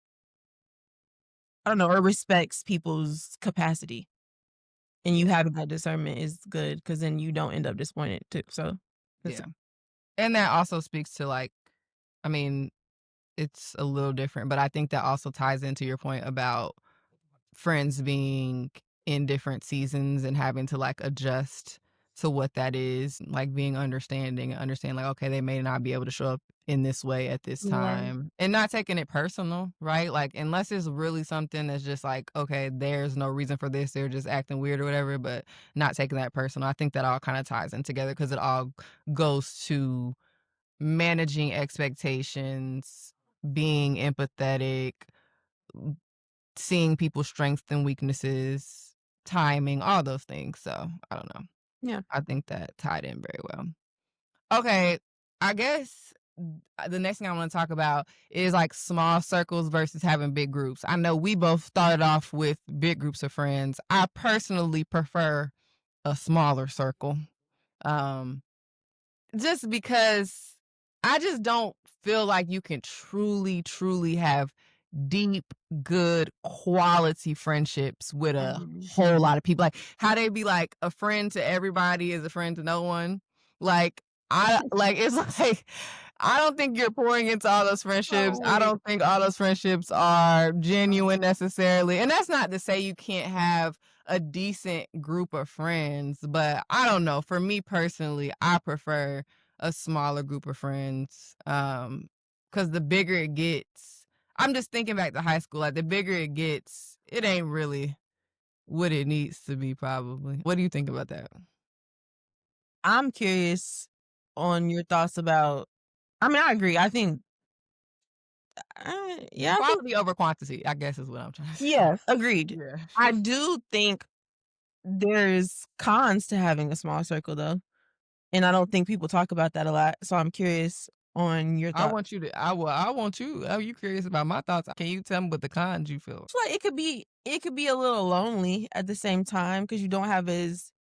I don't know, or respects people's capacity. And you Yeah, having that discernment is good because then you don't end up disappointed too. So that's yeah. And that also speaks to, like I mean, it's a little different, but I think that also ties into your point about friends being in different seasons and having to like adjust to what that is, like being understanding and understand like, okay, they may not be able to show up in this way at this right. time and not taking it personal, right? Like, unless it's really something that's just like, okay, there's no reason for this, they're just acting weird or whatever, but not taking that personal. I think that all kind of ties in together because it all goes to managing expectations, being empathetic, seeing people's strengths and weaknesses, timing, all those things. So I don't know. Yeah. I think that tied in very well. Okay, I guess the next thing I want to talk about is like small circles versus having big groups. I know we both started off with big groups of friends. I personally prefer a smaller circle. Um, just because I just don't feel like you can truly, truly have deep, good, quality friendships with a Mhm. whole lot of people. Like how they be like a friend to everybody is a friend to no one. Like I like it's like I don't think you're pouring into all those friendships. Oh, I wait. don't think all those friendships are Oh, genuine necessarily. And that's not to say you can't have a decent group of friends, but I don't know. For me personally, I prefer a smaller group of friends. Because the bigger it gets, I'm just thinking back to high school. Like the bigger it gets, it ain't really what it needs to be. Probably. What do you think about that? I'm curious on your thoughts about I mean, I agree. I think, yeah, I think, Quality over quantity, I guess is what I'm trying to say. yeah, agreed. Yeah. I do think there's cons to having a small circle though, and I don't think people talk about that a lot. So I'm curious on your I thoughts. want you to I want you are you curious about my thoughts? Can you tell me what the cons you feel? I feel like it could be a little lonely at the same time because you don't have as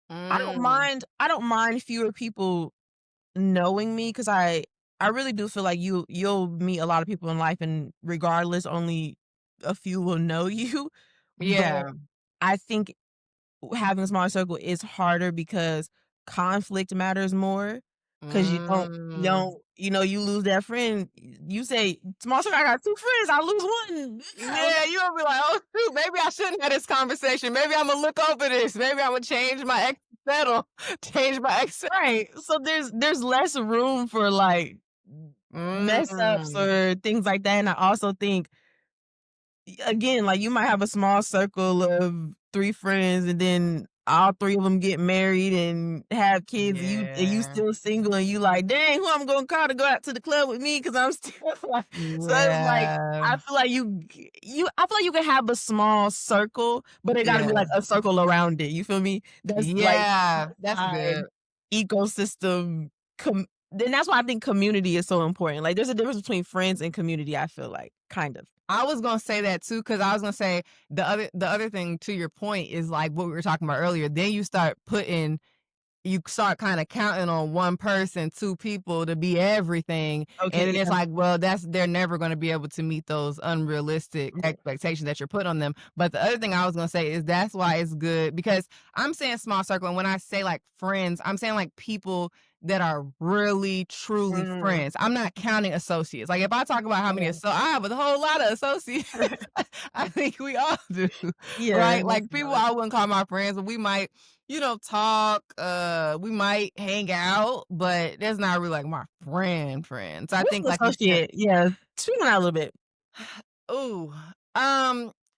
Mm. I don't mind fewer people knowing me because I really do feel like you'll meet a lot of people in life and regardless, only a few will know you. But Yeah. I think having a smaller circle is harder because conflict matters more. Cause you Mm. don't, you lose that friend. You say, small circle, I got two friends, I lose one. Yeah, you'll be like, "Oh, shoot, maybe I shouldn't have this conversation. Maybe Imma look over this. Maybe Imma change my ex settle, change my ex." Right. So there's less room for like mess ups Mm. or things like that. And I also think again, like, you might have a small circle of 3 friends, and then all 3 of them get married and have kids, and you Yeah. still single, and you like, "Dang, who I'm gonna call to go out to the club with me? Because 'Cause I'm still like." So it's like, Yeah. I feel like I feel like you can have a small circle, but it gotta be Yeah. like a circle around it, you feel me? That's like Yeah, that's tied good. ecosystem then that's why I think community is so important. Like, there's a difference between friends and community, I feel like, kind of. I was gonna say that too, because I was gonna say the other thing to your point is, like, what we were talking about earlier, then you start kinda counting on one person, 2 people to be everything, and Okay, then it's yeah. like, well, they're never gonna be able to meet those unrealistic Mhm. expectations that you're putting on them. But the other thing I was gonna say is that's why it's good because I'm saying small circle, and when I say, like, friends, I'm saying, like, people that are really, truly Mm, friends. I'm not counting associates. Like, if I talk about how many okay. I have a whole lot of associates. I think we all do, Yeah, right? that's Like, people valid. I wouldn't call my friends, but we might talk, we might hang out, but that's not really like my friend. So I What's think an like you said, associate? Yeah, speak on that a little bit. ooh,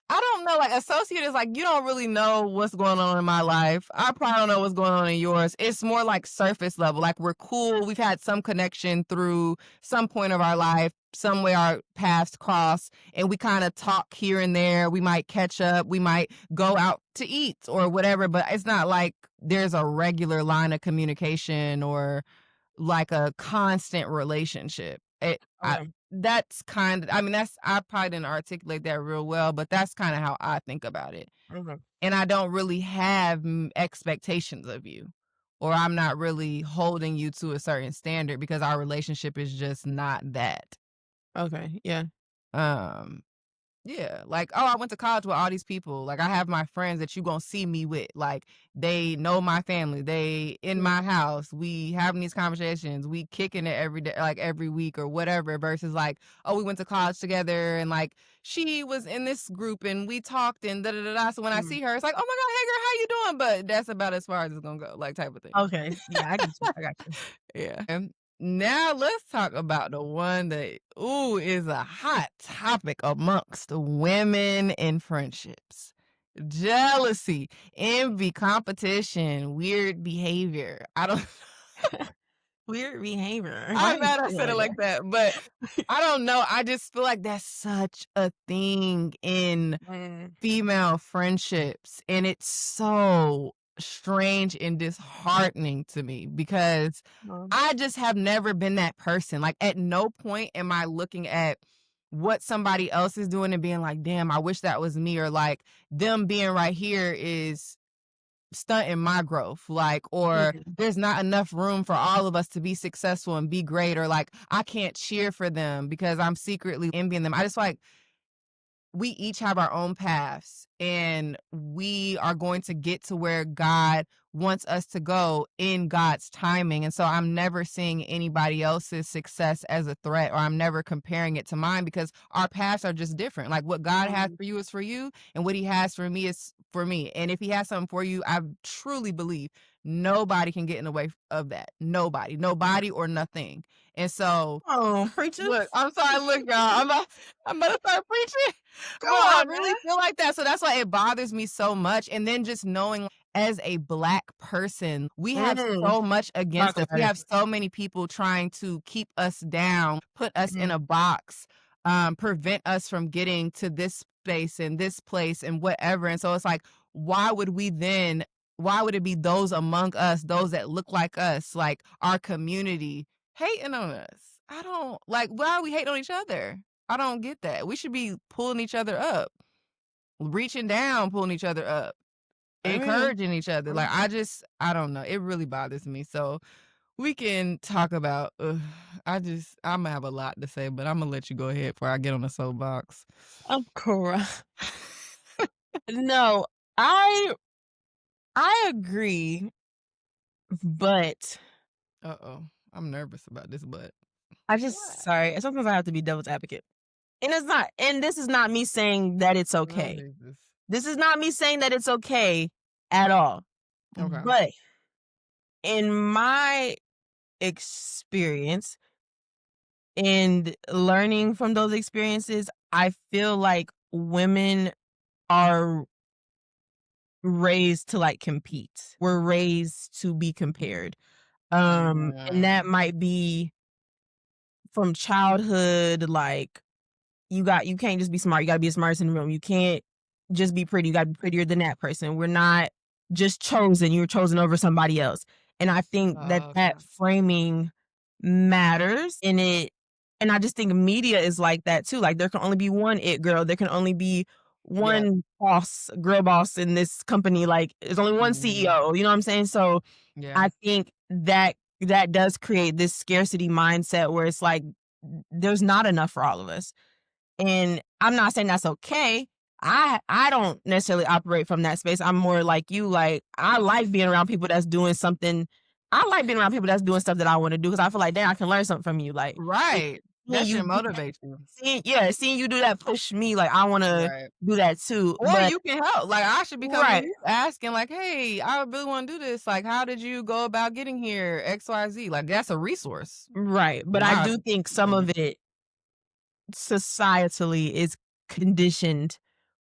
I don't know. Like associate is like you don't really know what's going on in my life. I probably don't know what's going on in yours. It's more like surface level. Like we're cool. We've had some connection through some point of our life, some way our paths cross, and we kind of talk here and there. We might catch up. We might go out to eat or whatever. But it's not like there's a regular line of communication or like a constant relationship. Okay, That's kind of I mean, that's I probably didn't articulate that real well, but that's kinda how I think about it. okay, And I don't really have, expectations of you, or I'm not really holding you to a certain standard because our relationship is just not that. okay, yeah. Um Yeah, like, "Oh, I went to college with all these people." Like, I have my friends that you gonna see me with. Like, they know my family. They in Mhm, my house. We having these conversations. We kicking it every day, like every week or whatever. Versus like, "Oh, we went to college together, and like she was in this group, and we talked and da da da da." So when I mhm. see her, it's like, "Oh my god, hey girl, how you doing?" But that's about as far as it's gonna go, like type of thing. Okay, yeah, I get you, I got you. Yeah. Now let's talk about the one that, ooh, is a hot topic amongst women in friendships. Jealousy, envy, competition, weird behavior. I don't Weird behavior. Why I'm do you mad I feel said it like like that, but that? I don't know. I just feel like that's such a thing in Mm, female friendships, and it's so strange and disheartening to me because um, I just have never been that person. Like, at no point am I looking at what somebody else is doing and being like, "Damn, I wish that was me," or like, them being right here is stunting my growth, like, or mm, there's not enough room for all of us to be successful and be great, or like, I can't cheer for them because I'm secretly envying them. I just like we each have our own paths and we are going to get to where God wants us to go in God's timing. And so I'm never seeing anybody else's success as a threat, or I'm never comparing it to mine because our paths are just different. Like what God has mm. for you is for you, and what He has for me is for me. And if He has something for you, I truly believe nobody can get in the way of that. Nobody or nothing. And so Oh, preacher. look, I'm sorry, look, y'all. I'm about to start preaching. Come But I on really now. feel like that, so that's why it bothers me so much, and then just knowing as a Black person, we have Mm, so much talk against us. about We it. have so many people trying to keep us down, put us in Mm. a box, prevent us from getting to this space and this place and whatever. And so it's like, why would we then? Why would it be those among us, those that look like us, like our community, hating on us? I don't like. Why are we hating on each other? I don't get that. We should be pulling each other up, reaching down, pulling each other up, I mean, encouraging each other. Like, I don't know. It really bothers me. So we can talk about, I'm gonna have a lot to say, but I'm gonna let you go ahead before I get on the soapbox. of course. No, I I agree, but Uh oh. I'm nervous about this, but I what? just sorry, sometimes I have to be devil's advocate. And this is not me saying that it's Oh, okay. Jesus. This is not me saying that it's okay at all. Okay. But in my experience and learning from those experiences, I feel like women are raised to like compete. We're raised to be compared. And Yeah. that might be from childhood, like you can't just be smart. You gotta be the smartest in the room. You can't just be pretty. You gotta be prettier than that person. We're not just chosen. You're chosen over somebody else. And I think that Oh, that okay. framing matters in it. And I just think media is like that too. Like there can only be one it girl. There can only be Yeah. one boss, girl boss in this company. Like there's only one Mhm. CEO. You know what I'm saying? So Yeah. I think that that does create this scarcity mindset where it's like there's not enough for all of us. And I'm not saying that's okay. I don't necessarily operate from that space. I'm more like you, like I like being around people that's doing something. I like being around people that's doing stuff that I want to do because I feel like, damn, I can learn something from you. Like it- Right. seeing That you should do that, motivate you. seeing you do that push me. Like I want to Right. do that too. Or But you can help. Like, I should be coming to right, you asking, like, "Hey, I really wanna do this. Like, how did you go about getting here? XYZ." Like, that's a resource, right. But in I my do think some of opinion. it societally is conditioned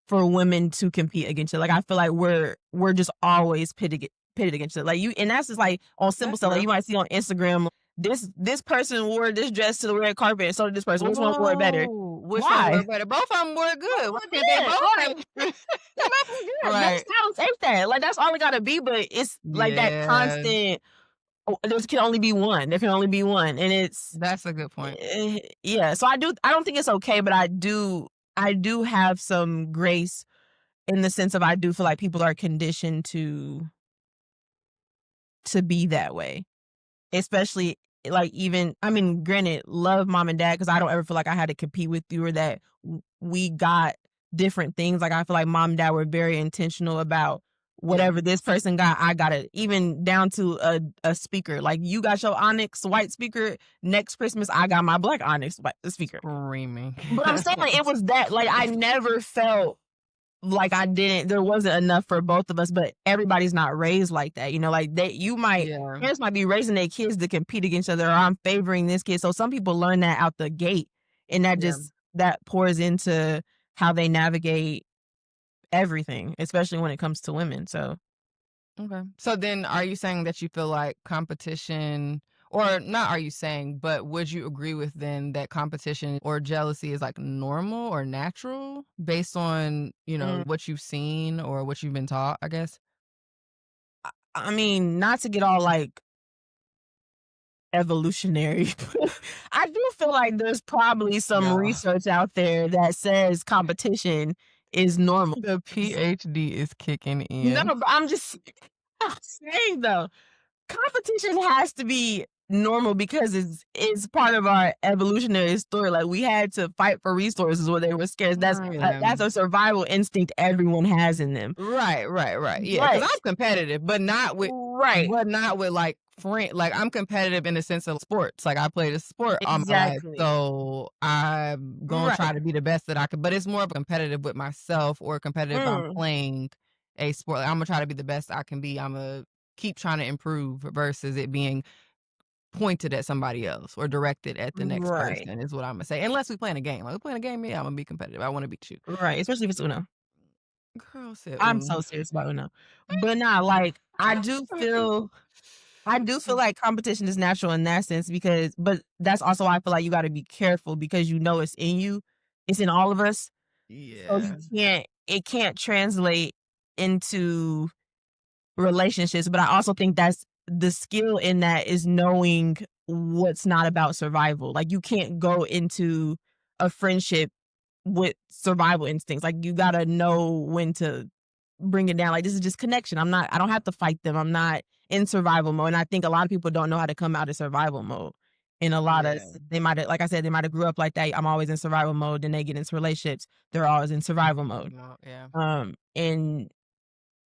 for women to compete against it. Like I feel like we're just always pitted against it. Like you, and that's just like on simple That's stuff. Like real. you might see on Instagram, this person wore this dress to the red carpet, and so did this person. Which one wore it better? Ooh, which one Why? word better? Both of them were Both good. Why were can't they good. both Like have they might be good. Next Right. time, take that. Like that's all it gotta be. But it's like that Yeah, constant. Oh, there can only be one. There can only be one, and it's that's a good point. yeah. So I do. I don't think it's okay, but I do have some grace in the sense of I do feel like people are conditioned to be that way, especially like even I mean, granted, love mom and dad because I don't ever feel like I had to compete with you or that we got different things. Like I feel like mom and dad were very intentional about Yeah. whatever this person got, I got it. Even down to a speaker. Like you got your Onyx white speaker. Next Christmas, I got my black Onyx white speaker. Screaming. But I'm saying like, it was that like I never felt like I didn't there wasn't enough for both of us, but everybody's not raised like that. You know, like they you might Yeah, parents might be raising their kids to compete against each other or I'm favoring this kid. So some people learn that out the gate and that yeah. just that pours into how they navigate everything, especially when it comes to women. So Okay. So then are you saying that you feel like competition or not are you saying, but would you agree with then that competition or jealousy is like normal or natural based on, mm, what you've seen or what you've been taught, I guess? I mean, not to get all like evolutionary. I do feel like there's probably some Yeah. research out there that says competition is normal. The PhD is kicking No, in. but I'm saying though, competition has to be normal because it's part of our evolutionary story. Like we had to fight for resources when they were scarce. Yeah. That's a survival instinct everyone has in them. Right, right, right. Yeah, because But 'cause I'm competitive, but right, not with, like, like, I'm competitive in the sense of sports, like, I played a sport all my life, exactly. so I'm gonna Right. try to be the best that I can, but it's more of a competitive with myself or competitive if I'm Mm, playing a sport, like, Imma try to be the best I can be, Imma keep trying to improve versus it being pointed at somebody else or directed at the next right. person is what Imma say, unless we playing a game, like, we playing a game, yeah, Imma be competitive, I wanna beat you. Right. Especially if it's Uno. Girl said, I'm "Uno." so serious about Uno. But nah, like, I do feel like competition is natural in that sense because but that's also why I feel like you gotta be careful because you know it's in you. It's in all of us. So you Yeah. can't translate into relationships, but I also think that's the skill in that is knowing what's not about survival. Like you can't go into a friendship with survival instincts. Like you gotta know when to bring it down. Like this is just connection. I don't have to fight them. I'm not in survival mode. And I think a lot of people don't know how to come out of survival mode. In a lot of Yeah. they might have like I said, they might have grew up like that. I'm always in survival mode. Then they get into relationships. They're always in survival mode. No, yeah. And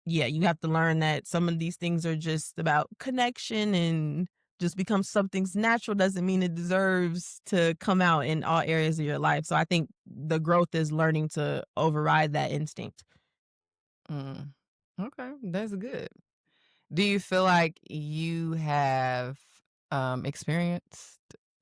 yeah, you have to learn that some of these things are just about connection and just because something's natural doesn't mean it deserves to come out in all areas of your life. So I think the growth is learning to override that instinct. Mm. Okay, that's good. Do you feel like you have, experienced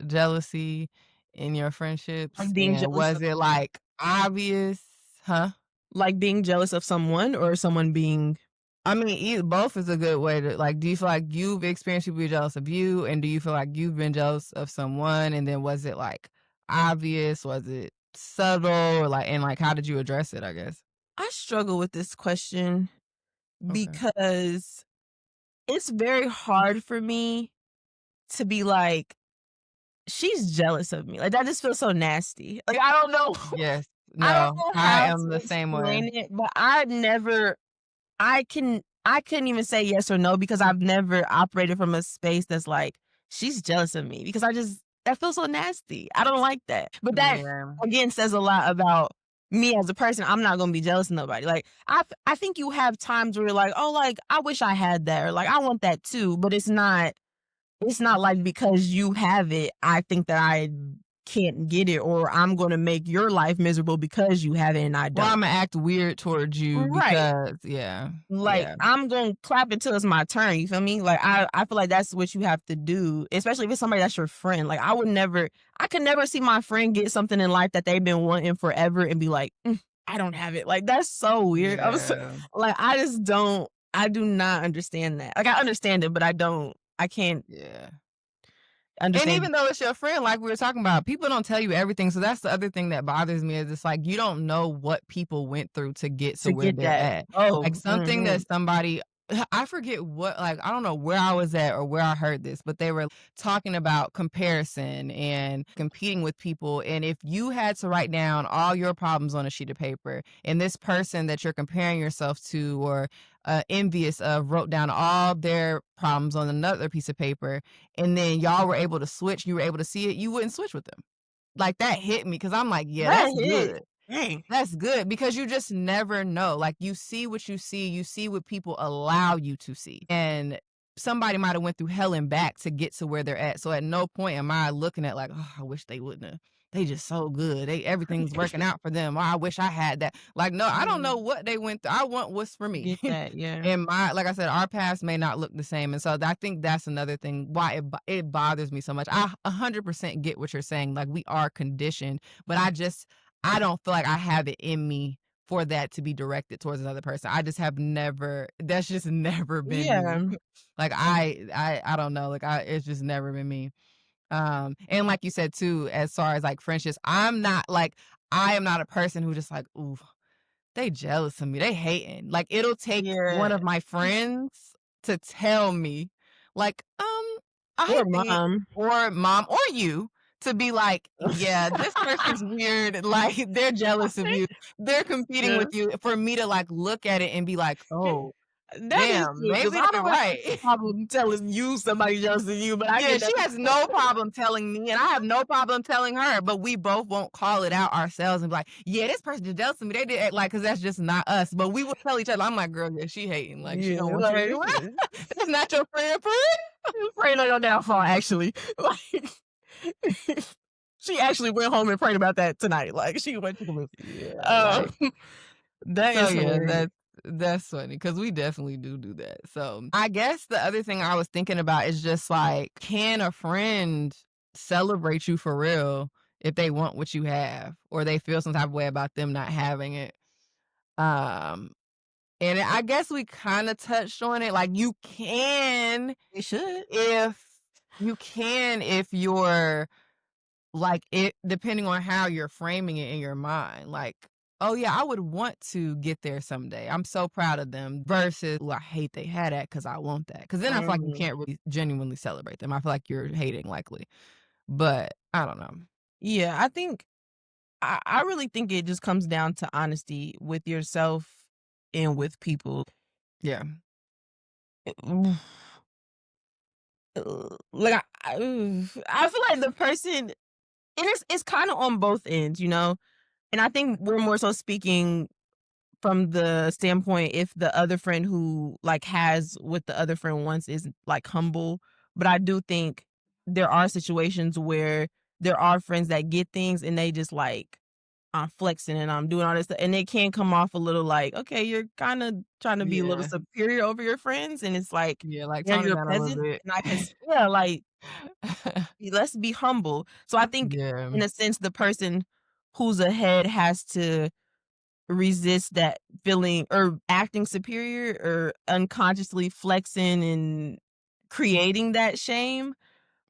jealousy in your friendships, Like being and jealous was of it, like, obvious? Huh? like being jealous of someone or someone being I mean, both is a good way to like, do you feel like you've experienced people be jealous of you, and do you feel like you've been jealous of someone, and then was it, like, obvious? Was it subtle? Or, like and, like, how did you address it, I guess? I struggle with this question Okay. because it's very hard for me to be like, she's jealous of me. Like that just feels so nasty. Like I don't know Yes. I don't No, know I how am to the same way. explain it, but I couldn't even say yes or no because I've never operated from a space that's like, she's jealous of me because I just that feels so nasty. I don't like that. But that Yeah. again says a lot about me as a person. I'm not gonna be jealous of nobody. Like I think you have times where you're like, oh, like I wish I had that, or like I want that too. But it's not like because you have it, I think that I can't get it, or I'm gonna make your life miserable because you have it and I Well, don't. Imma act weird towards you Right. because yeah, Like, yeah, I'm gonna clap until it's my turn, you feel me? Like, I feel like that's what you have to do, especially if it's somebody that's your friend. Like, I could never see my friend get something in life that they've been wanting forever and be like, "Mm, I don't have it." Like, that's so weird. I was yeah, like, I do not understand that. Like, I understand it, but I can't yeah. And understand even though it's your friend, like we were talking about, people don't tell you everything, so that's the other thing that bothers me is it's like you don't know what people went through to get to to where get they're that. at. Like Oh, something that mhm. somebody I forget what like I don't know where I was at or where I heard this, but they were talking about comparison and competing with people. And if you had to write down all your problems on a sheet of paper, and this person that you're comparing yourself to or envious of wrote down all their problems on another piece of paper, and then y'all were able to switch, you were able to see it, you wouldn't switch with them. Like, that hit me because 'cause I'm like, "Yeah, That that's hit. good. Dang. That's good," because you just never know. Like, you see what people allow you to see, and somebody might have went through hell and back to get to where they're at, so at no point am I looking at like, "Oh, I wish they wouldn't have. They just so good. Everything's working out for them. Oh, I wish I had that." Like, no, I don't know Mm, what they went through. I want what's for me. get that, yeah. And my like I said, our past may not look the same, and so I think that's another thing why it bothers me so much. I 100% get what you're saying, like, we are conditioned, but I don't feel like I have it in me for that to be directed towards another person. I just have never that's just never been me. Yeah, Like, I don't know, like, it's just never been me. And like you said too, as far as, like, friendships, I am not a person who just like, "Ooh, they jealous of me, they hating." Like, it'll take one yeah. of my friends to tell me, like, I Or think mom. or mom or you to be like, "Yeah, this person's weird, like, they're jealous of you, they're competing Yeah. with you," for me to, like, look at it and be like, "Oh, That is damn, true, 'cause maybe I they're don't have a right." problem telling you somebody jealous of you, but I Yeah, get she that has no problem telling me, and I have no problem telling her, but we both won't call it out ourselves and be like, "Yeah, this person just jealous of me. They did," like, because that's just not us. But we will tell each other. I'm like, "Girl, yeah, she hating. Like, she don't yeah, want you to like, do it. That's not your friend for real." praying on your downfall, actually. Like, she actually went home and prayed about that tonight, like, she went to the movies. Yeah, Um, like that so is yeah, hilarious. that's funny because we definitely do that. So I guess the other thing I was thinking about is just like, can a friend celebrate you for real if they want what you have or they feel some type of way about them not having it? Um, and I guess we kinda touched on it, like, It should. if if you're like, it depending on how you're framing it in your mind, like, "Oh, yeah, I would want to get there someday. I'm so proud of them," versus, "Ooh, I hate they had that because I want that." Because then I feel like you Mhm. can't really genuinely celebrate them. I feel like you're hating likely, but I don't know. Yeah, I think I really think it just comes down to honesty with yourself and with people. Yeah. Like I feel like the person, and it's kind of on both ends, you know. And I think we're more so speaking from the standpoint if the other friend who like has what the other friend wants is like humble. But I do think there are situations where there are friends that get things and they just like, I'm flexing and I'm doing all this stuff, and it can come off a little like, okay, you're kind of trying to be a little Yeah. superior over your friends, and it's like, Yeah, like, yeah, tone it you're a down a little peasant, bit. and I can, yeah, like, let's be humble. So I think, Yeah. in a sense, the person who's ahead has to resist that feeling or acting superior or unconsciously flexing and creating that shame.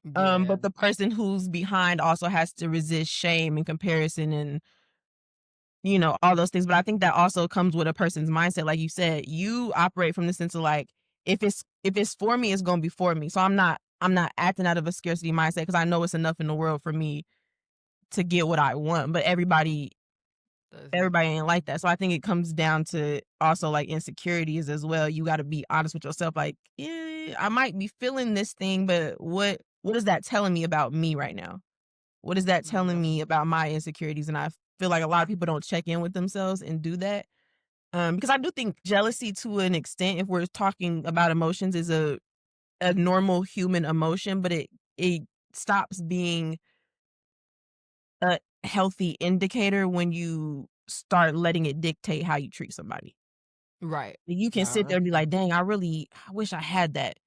Yeah. But the person who's behind also has to resist shame and comparison and, you know, all those things. But I think that also comes with a person's mindset. Like you said, you operate from the sense of like, if it's for me, it's gonna be for me. So I'm not acting out of a scarcity mindset because I know it's enough in the world for me to get what I want. But Doesn't. everybody ain't like that. So I think it comes down to also like insecurities as well. You got to be honest with yourself. Like, yeah, I might be feeling this thing, but what is that telling me about me right now? What is that telling Yeah. me about my insecurities? And I feel like a lot of people don't check in with themselves and do that. Because I do think jealousy, to an extent, if we're talking about emotions, is a normal human emotion, but it stops being a healthy indicator when you start letting it dictate how you treat somebody. Right. You can No, sit there that's and be true. like, "Dang, I wish I had that."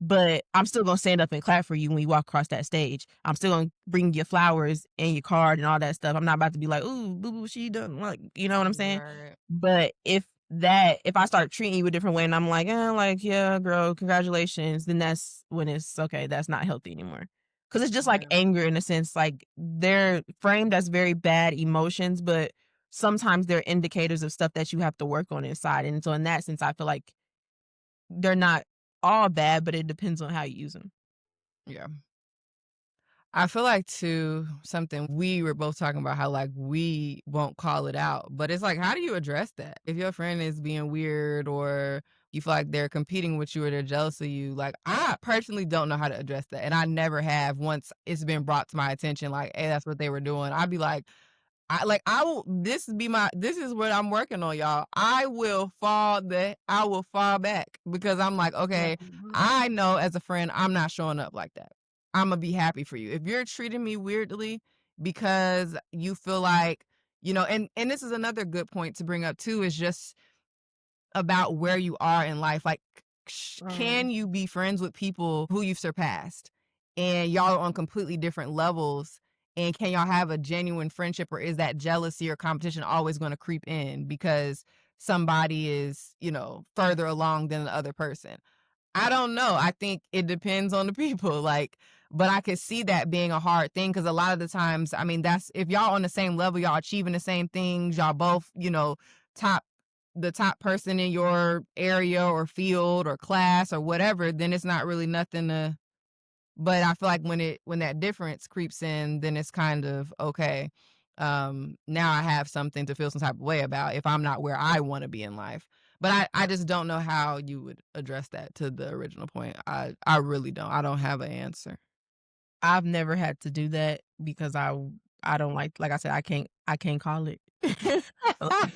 But I'm still gonna stand up and clap for you when you walk across that stage. I'm still gonna bring you flowers and your card and all that stuff. I'm not about to be like, "Ooh, boo boo, she done," like, you know what I'm saying? Right. But if I start treating you a different way and I'm like, like, yeah, girl, congratulations, then that's when it's okay, that's not healthy anymore. Cause it's just like Yeah. anger in a sense, like they're framed as very bad emotions, but sometimes they're indicators of stuff that you have to work on inside. And so in that sense, I feel like they're not all bad, but it depends on how you use them. Yeah. I feel like too, something we were both talking about how like we won't call it out, but it's like, how do you address that? If your friend is being weird or you feel like they're competing with you or they're jealous of you, like I personally don't know how to address that. And I never have once it's been brought to my attention, like, hey, that's what they were doing. I'd be like, I will this is what I'm working on, y'all. I will fall back because I'm like, "Okay, Mhm. I know as a friend, I'm not showing up like that. Imma be happy for you. If you're treating me weirdly because you feel like, and this is another good point to bring up too, is just about where you are in life. Like, Mhm. can you be friends with people who you've surpassed and y'all are on completely different levels? And can y'all have a genuine friendship, or is that jealousy or competition always going to creep in because somebody is, further along than the other person? I don't know. I think it depends on the people. Like, but I could see that being a hard thing because a lot of the times, I mean, that's if y'all on the same level, y'all achieving the same things, y'all both, top the top person in your area or field or class or whatever, then it's not really nothing to. But I feel like when that difference creeps in, then it's kind of okay. Now I have something to feel some type of way about if I'm not where I want to be in life. But I just don't know how you would address that to the original point. I really don't. I don't have an answer. I've never had to do that because I don't like I said, I can't call it. Like,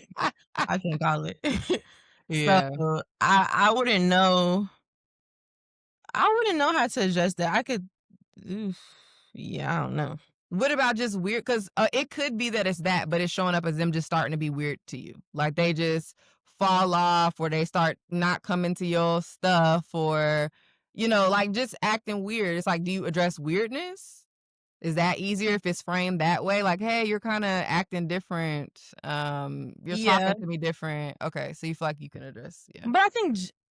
I can't call it. So, Yeah. I wouldn't know how to adjust that. I could oof, yeah, I don't know. What about just weird? Because it could be that it's that, but it's showing up as them just starting to be weird to you. Like they just fall off, or they start not coming to your stuff, or like just acting weird. It's like, do you address weirdness? Is that easier if it's framed that way? Like, "Hey, you're kinda acting different, you're Yeah, talking to me different." Okay, so you feel like you can address yeah. but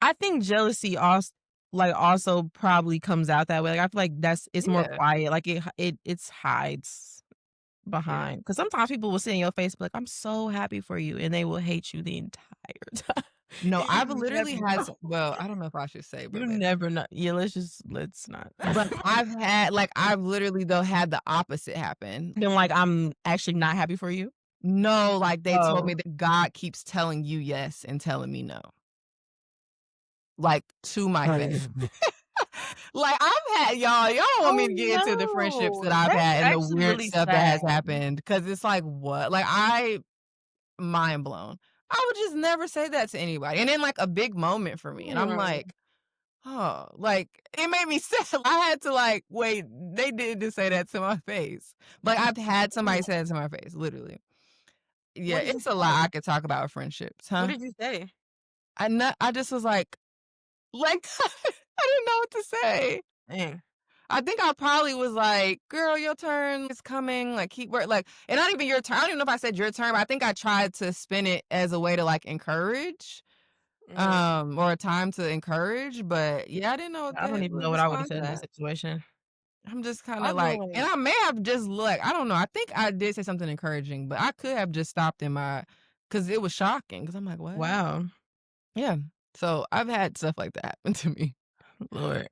I think jealousy also probably comes out that way. Like, I feel like it's more Yeah, quiet, like, it's hides yeah. behind. Because sometimes people will sit in your face, be like, "I'm so happy for you," and they will hate you the entire time. No, I've You never literally had s know. well, I don't know if I should say, You but never know. Yeah, let's not. but I've literally, though, had the opposite happen. Then, like, I'm actually not happy for you? No, like, they told me Oh. that God keeps telling you yes and telling me no, like, to my face. Like, I've had y'all don't want me Oh, to get into the friendships no. that I've That's had and the actually weird really stuff that has sad. happened because it's like, what? Like, mind blown. I would just never say that to anybody, and then, like, a big moment for me, and I'm Mm, like, "Oh," like, it made me sad. I had to, like, wait, they didn't just say that to my face. Like, I've had somebody mm. say that to my face, literally. Yeah, What did you it's a lot say? I could talk about with friendships, What huh? did you say? I just was like, I didn't know what to say. Dang. I think I probably was like, "Girl, your turn is coming, like, keep work," like and not even your turn I don't even know if I said your turn, but I think I tried to spin it as a way to, like, encourage, Mm. or a time to encourage, but, yeah, I didn't know what I don't the even what to know what I would've respond to said in that that. situation. I'm just kinda I've been like and like, I may have just I don't know, I think I did say something encouraging, but I could have just stopped in my because it was shocking. Because 'cause I'm like, "What?" wow, Yeah. So, I've had stuff like that happen to me. Lord.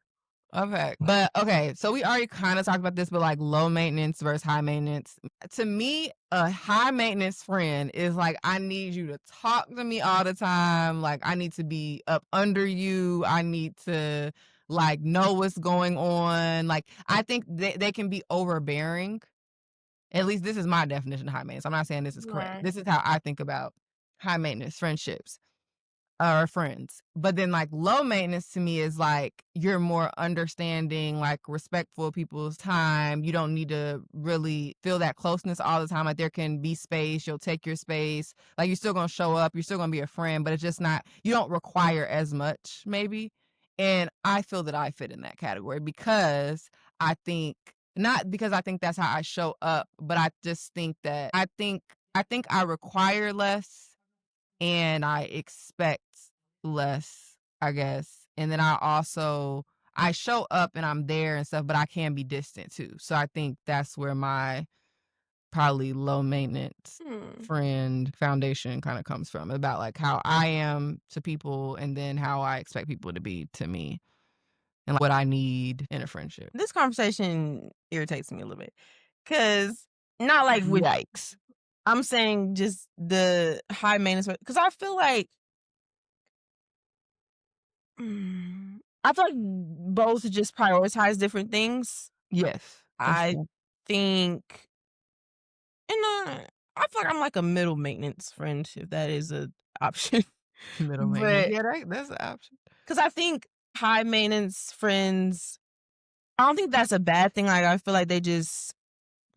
Okay, but okay, so we already kinda talked about this, but, like, low maintenance versus high maintenance. To me, a high maintenance friend is like, I need you to talk to me all the time, like, I need to be up under you, I need to, like, know what's going on, like, I think they can be overbearing. At least this is my definition of high maintenance. I'm not saying this is correct. Right. This is how I think about high maintenance friendships or friends. But then like low maintenance to me is like you're more understanding, like respectful of people's time. You don't need to really feel that closeness all the time. Like there can be space, you'll take your space. Like you're still gonna show up, you're still gonna be a friend, but it's just not you don't require as much, maybe. And I feel that I fit in that category because I think not because I think that's how I show up, but I just think that I think I require less and I expect less, I guess. And then I show up and I'm there and stuff, but I can be distant too. So I think that's where my probably low maintenance Hmm. friend foundation kind of comes from about like how I am to people and then how I expect people to be to me and like, what I need in a friendship. This conversation irritates me a little bit, cause not like with Yikes. I'm saying just the high maintenance, because I feel like both just prioritize different things. Yes, that's I true. think and, I feel like I'm like a middle maintenance friend, if that is a option. Middle maintenance. But Yeah, that's an option. because I think high maintenance friends I don't think that's a bad thing, like, I feel like they just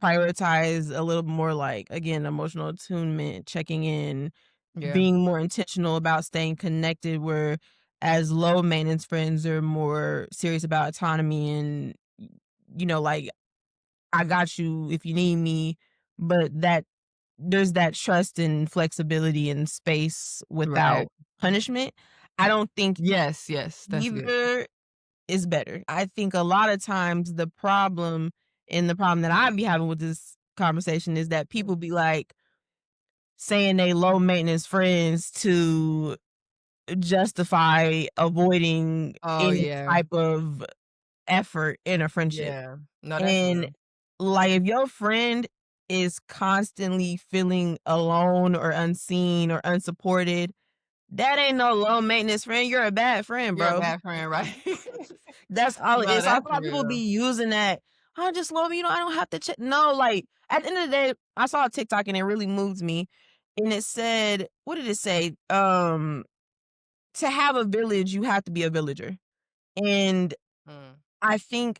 prioritize a little more, like, again, emotional attunement, checking in, Yeah. being more intentional about staying connected, where as low maintenance friends are more serious about autonomy and, like, "I got you if you need me," but there's that trust and flexibility and space Right. without punishment. I don't think Yes, yes, that's good. either is better. I think a lot of times the problem that I be having with this conversation is that people be like saying they low maintenance friends to justify avoiding Oh, any yeah. type of effort in a friendship. Yeah. No, that's And real. like if your friend is constantly feeling alone or unseen or unsupported, that ain't no low maintenance friend. You're a bad friend, You're a bro. bad friend, right? That's all it No, is. So I that's feel like people real. be using that. I just love you. I don't have to check. No, like at the end of the day, I saw a TikTok and it really moved me. And it said, what did it say? To have a village, you have to be a villager. And Mm. I think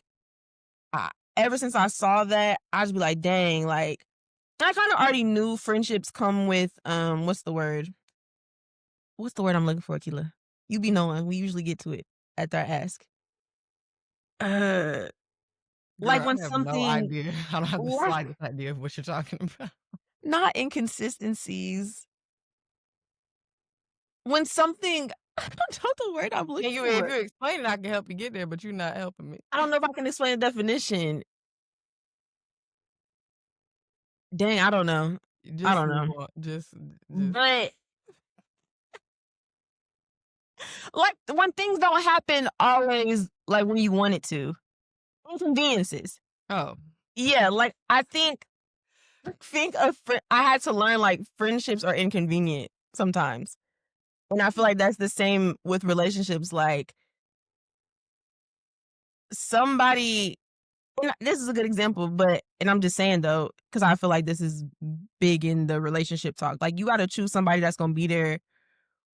I, ever since I saw that, I just be like, dang, like I kind of already knew friendships come with what's the word? What's the word I'm looking for, Akila? You be knowing. We usually get to it after I ask. Like, Girl, when I have no something idea. I don't have the right, slightest idea of what you're talking about. not inconsistencies. When something I don't know the word I'm And looking if for. you explain it, I can help you get there, but you're not helping me. I don't know if I can explain the definition. Dang, I don't know. I Just don't know. move on. Just But, like, when things don't happen always, like, when you want it to. Inconveniences. oh, Yeah, like, I think of I had to learn, like, friendships are inconvenient sometimes, and I feel like that's the same with relationships, like, somebody and this is a good example, but and I'm just saying though, because I feel like this is big in the relationship talk, like, you gotta choose somebody that's gonna be there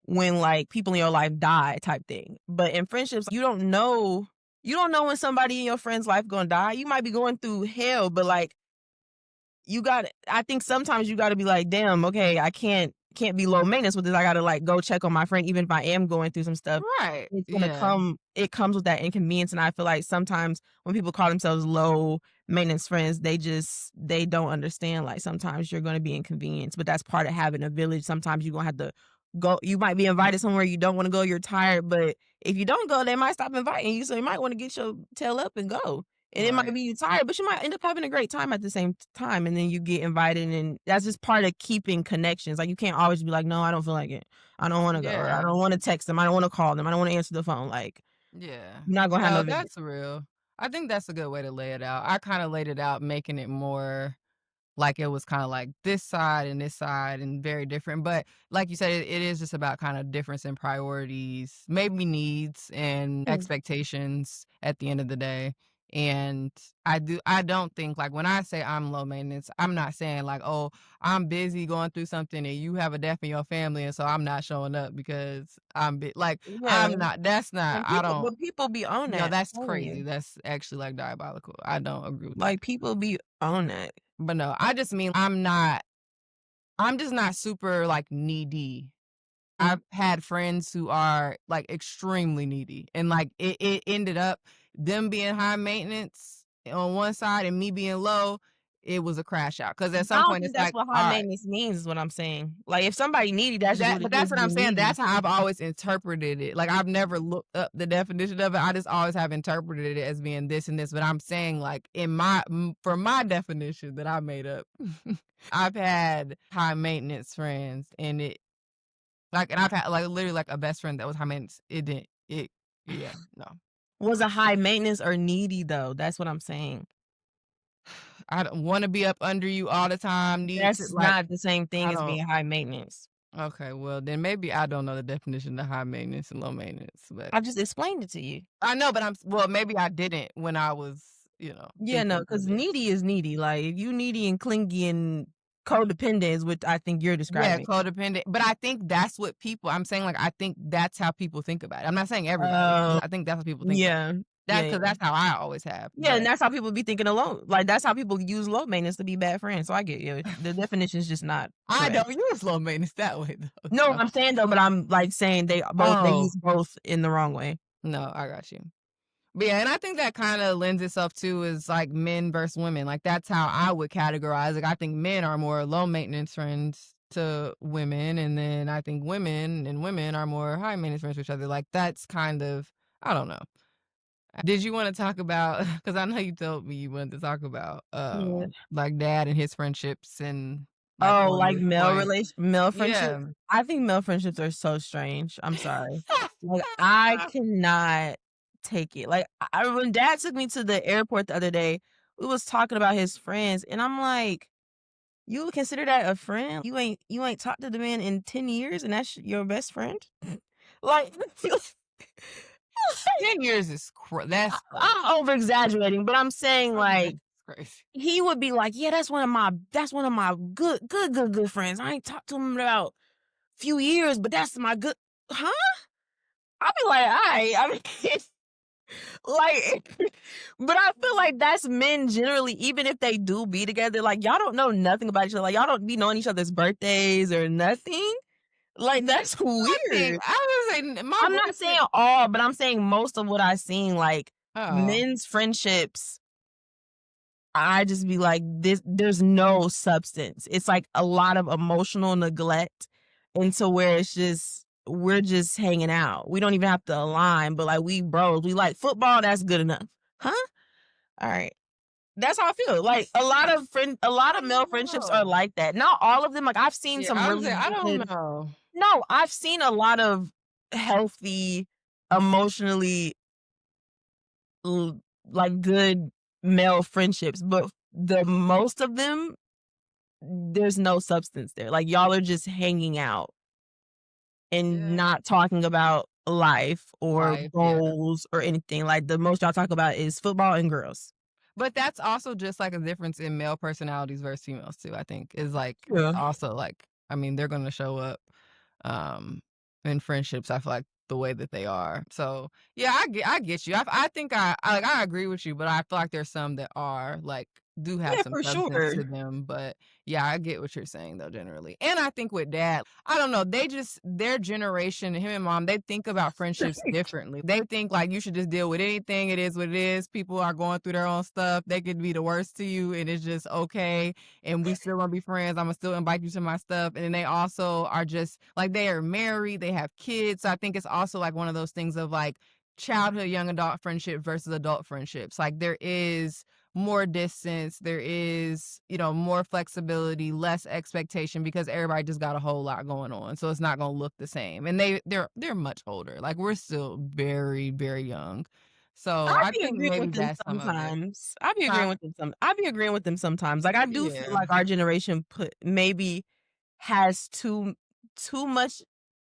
when, like, people in your life die type thing, but in friendships, you don't know when somebody in your friend's life gonna die, you might be going through hell, but, like, I think sometimes you gotta be like, "Damn, okay, I can't be low maintenance with this. I gotta, like, go check on my friend even if I am going through some stuff." right. It's gonna Yeah. it comes with that inconvenience, and I feel like sometimes when people call themselves low maintenance friends, they don't understand, like, sometimes you're gonna be inconvenienced, but that's part of having a village. Sometimes you're gonna have to go you might be invited somewhere you don't wanna go, you're tired, but if you don't go, they might stop inviting you, so you might wanna get your tail up and go. And it might Right. be you tired, but you might end up having a great time at the same time, and then you get invited, and that's just part of keeping connections. Like, you can't always be like, "No, I don't feel like it. I don't wanna go," or, "I Yeah. don't wanna text them. I don't wanna call them. I don't wanna answer the phone." Like, Yeah. you're not gonna have No, no visit. that's real. I think that's a good way to lay it out. I kinda laid it out making it more like it was kinda like this side and very different, but like you said, it is just about kinda difference in priorities, maybe needs and Mm. expectations at the end of the day, and I don't think like, when I say I'm low maintenance, I'm not saying like, "Oh, I'm busy going through something and you have a death in your family, and so I'm not showing up because like, Yeah, I'm not that's not and I don't people be on no, that, that's I'm telling crazy, you. that's actually, like, diabolical. I don't agree with that. Like, people be on that. But no, I just mean I'm just not super, like, needy. Mm. I've had friends who are, like, extremely needy, and, like, it ended up them being high maintenance on one side and me being low, it was a crash out. Because at I some don't point, think it's that's like, what high "Alright." maintenance means is what I'm saying. Like, if somebody needy, that's just what it But is that's to what be I'm saying, needy. that's how I've always interpreted it, like, I've never looked up the definition of it, I just always have interpreted it as being this and this, but I'm saying, like, for my definition that I made up, I've had high maintenance friends, and I've had, like, literally, like, a best friend that was high maintenance, it didn't it yeah, no. Was it high maintenance or needy though? That's what I'm saying. I don't wanna be up under you all the time, need to That's like, not the same thing I as don't being high maintenance. okay, well, then maybe I don't know the definition of high maintenance and low maintenance, but I just explained it to you. I know, but well, maybe I didn't when I was, Yeah, no, thinking because through this. needy is needy. Like, if you needy and clingy and codependent is what I think you're Yeah, describing. codependent, but I think that's what I'm saying, like, I think that's how people think about it. I'm not saying everybody, Oh, I think that's what people think about it. yeah. That's Yeah, because yeah. that's how I always have, Yeah, and but that's how people be thinking alone. Like, that's how people use low maintenance to be bad friends, so I get you. The definition is just not I correct. don't use low maintenance that way though, No, so I'm saying though, but I'm, like, saying they oh, use both in the wrong way. no, I got you. But yeah, and I think that kinda lends itself to is, like, men versus women, like, that's how I would categorize it. I think men are more low maintenance friends to women, and then I think women are more high maintenance friends to each other, like, that's kind of I don't know. Did you wanna talk about? Because I know you told me you wanted to talk about, Yeah. like, dad and his friendships and, like, Oh, on like this point. male friendships? Yeah. I think male friendships are so strange. I'm sorry. Like, I cannot take it. Like, when dad took me to the airport the other day, we was talking about his friends, and I'm like, "You would consider that a friend? You ain't talked to the man in 10 years, and that's your best friend?" Like, 10 years is that's crazy. I'm over exaggerating, but I'm saying, That's like, crazy. he would be like, "Yeah, that's one of my good friends. I ain't talked to him in about few years, but that's my good." Huh? I'll be like, "Alright." I mean, like, but I feel like that's men generally, even if they do be together, like, y'all don't know nothing about each other. Like, y'all don't be knowing each other's birthdays or nothing. Like, that's weird. I was gonna say my I'm not saying boyfriend all, but I'm saying most of what I've seen, like, oh. men's friendships. I just be like, this there's no substance. It's like a lot of emotional neglect into where it's just we're just hanging out. We don't even have to align, but like we bros, we like football, that's good enough. Huh? All right. That's how I feel. Like a lot I of male don't friendships are know. like that. Not all of them. Like I've seen Yeah, some I was really saying, I don't good. know. No, I've seen a lot of healthy, emotionally like good male friendships, but the most of them there's no substance there. Like y'all are just hanging out and Yeah. not talking about life or Life, yeah. goals or anything. Like the most y'all talk about is football and girls. But that's also just like a difference in male personalities versus females too, I think, is like Yeah. also like, I mean, they're gonna show up um in friendships, I feel like the way that they are. So yeah, I get you. I think like I agree with you, but I feel like there's some that are like do have Yeah, some for substance sure. to them. But yeah, I get what you're saying though, generally. And I think with dad, I don't know, they just their generation, him and mom, they think about friendships differently. They think like you should just deal with anything. It is what it is. People are going through their own stuff. They could be the worst to you, and it's just okay. And we still gonna be friends. I'm gonna still invite you to my stuff. And then they also are just like they are married, they have kids. So I think it's also like one of those things of like childhood young adult friendship versus adult friendships. Like there is more distance, there is, more flexibility, less expectation because everybody just got a whole lot going on. So it's not going to look the same. And they're much older. Like we're still very, very young. So I I be think agreeing maybe with them that's some of it. sometimes. I be agreeing Huh? with them I be agreeing with them sometimes. Like I do feel Yeah. like our generation put maybe has too much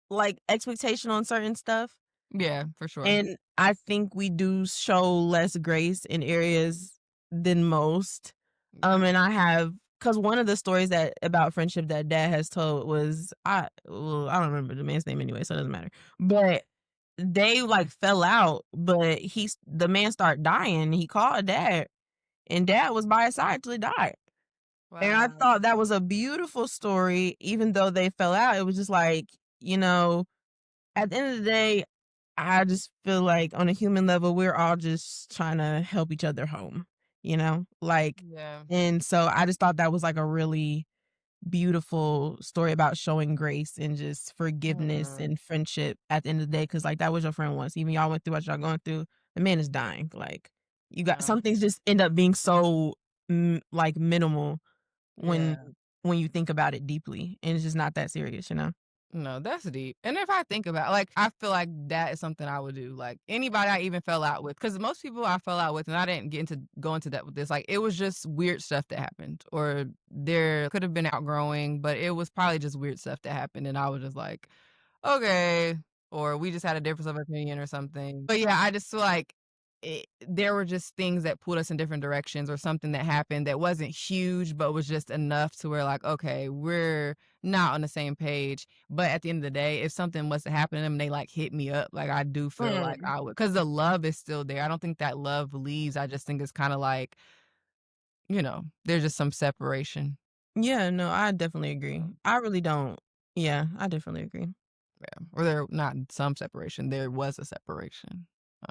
like expectation on certain stuff. Yeah, for sure. And I think we do show less grace in areas than most. Yeah. And I have because one of the stories that about friendship that dad has told was I don't remember the man's name anyway, so it doesn't matter. But they like fell out, but the man started dying. He called dad, and dad was by his side till he died. And I Wow. thought that was a beautiful story, even though they fell out. It was just like, at the end of the day, I just feel like on a human level, we're all just trying to help each other home, Like, Yeah. and so I just thought that was like a really beautiful story about showing grace and just forgiveness Mhm. and friendship at the end of the day. Cause like that was your friend once. Even y'all went through what y'all going through. The man is dying. Like, you got Yeah. some things just end up being so like minimal when Yeah. when you think about it deeply. And it's just not that serious. No, that's deep. And if I think about like, I feel like that is something I would do. Like anybody I even fell out with, because most people I fell out with, and I didn't go into that with this. Like it was just weird stuff that happened, or there could have been outgrowing, but it was probably just weird stuff that happened, and I was just like, okay, or we just had a difference of opinion or something. But yeah, I just feel like there were just things that pulled us in different directions, or something that happened that wasn't huge, but was just enough to where like, okay, we're not on the same page. But at the end of the day, if something was to happen to them, they like hit me up. Like I do feel like Mm. I would, because the love is still there. I don't think that love leaves. I just think it's kind of like, there's just some separation. Yeah, no, I definitely agree. Um, I really don't. Yeah, I definitely agree. yeah. Or there not some separation. There was a separation.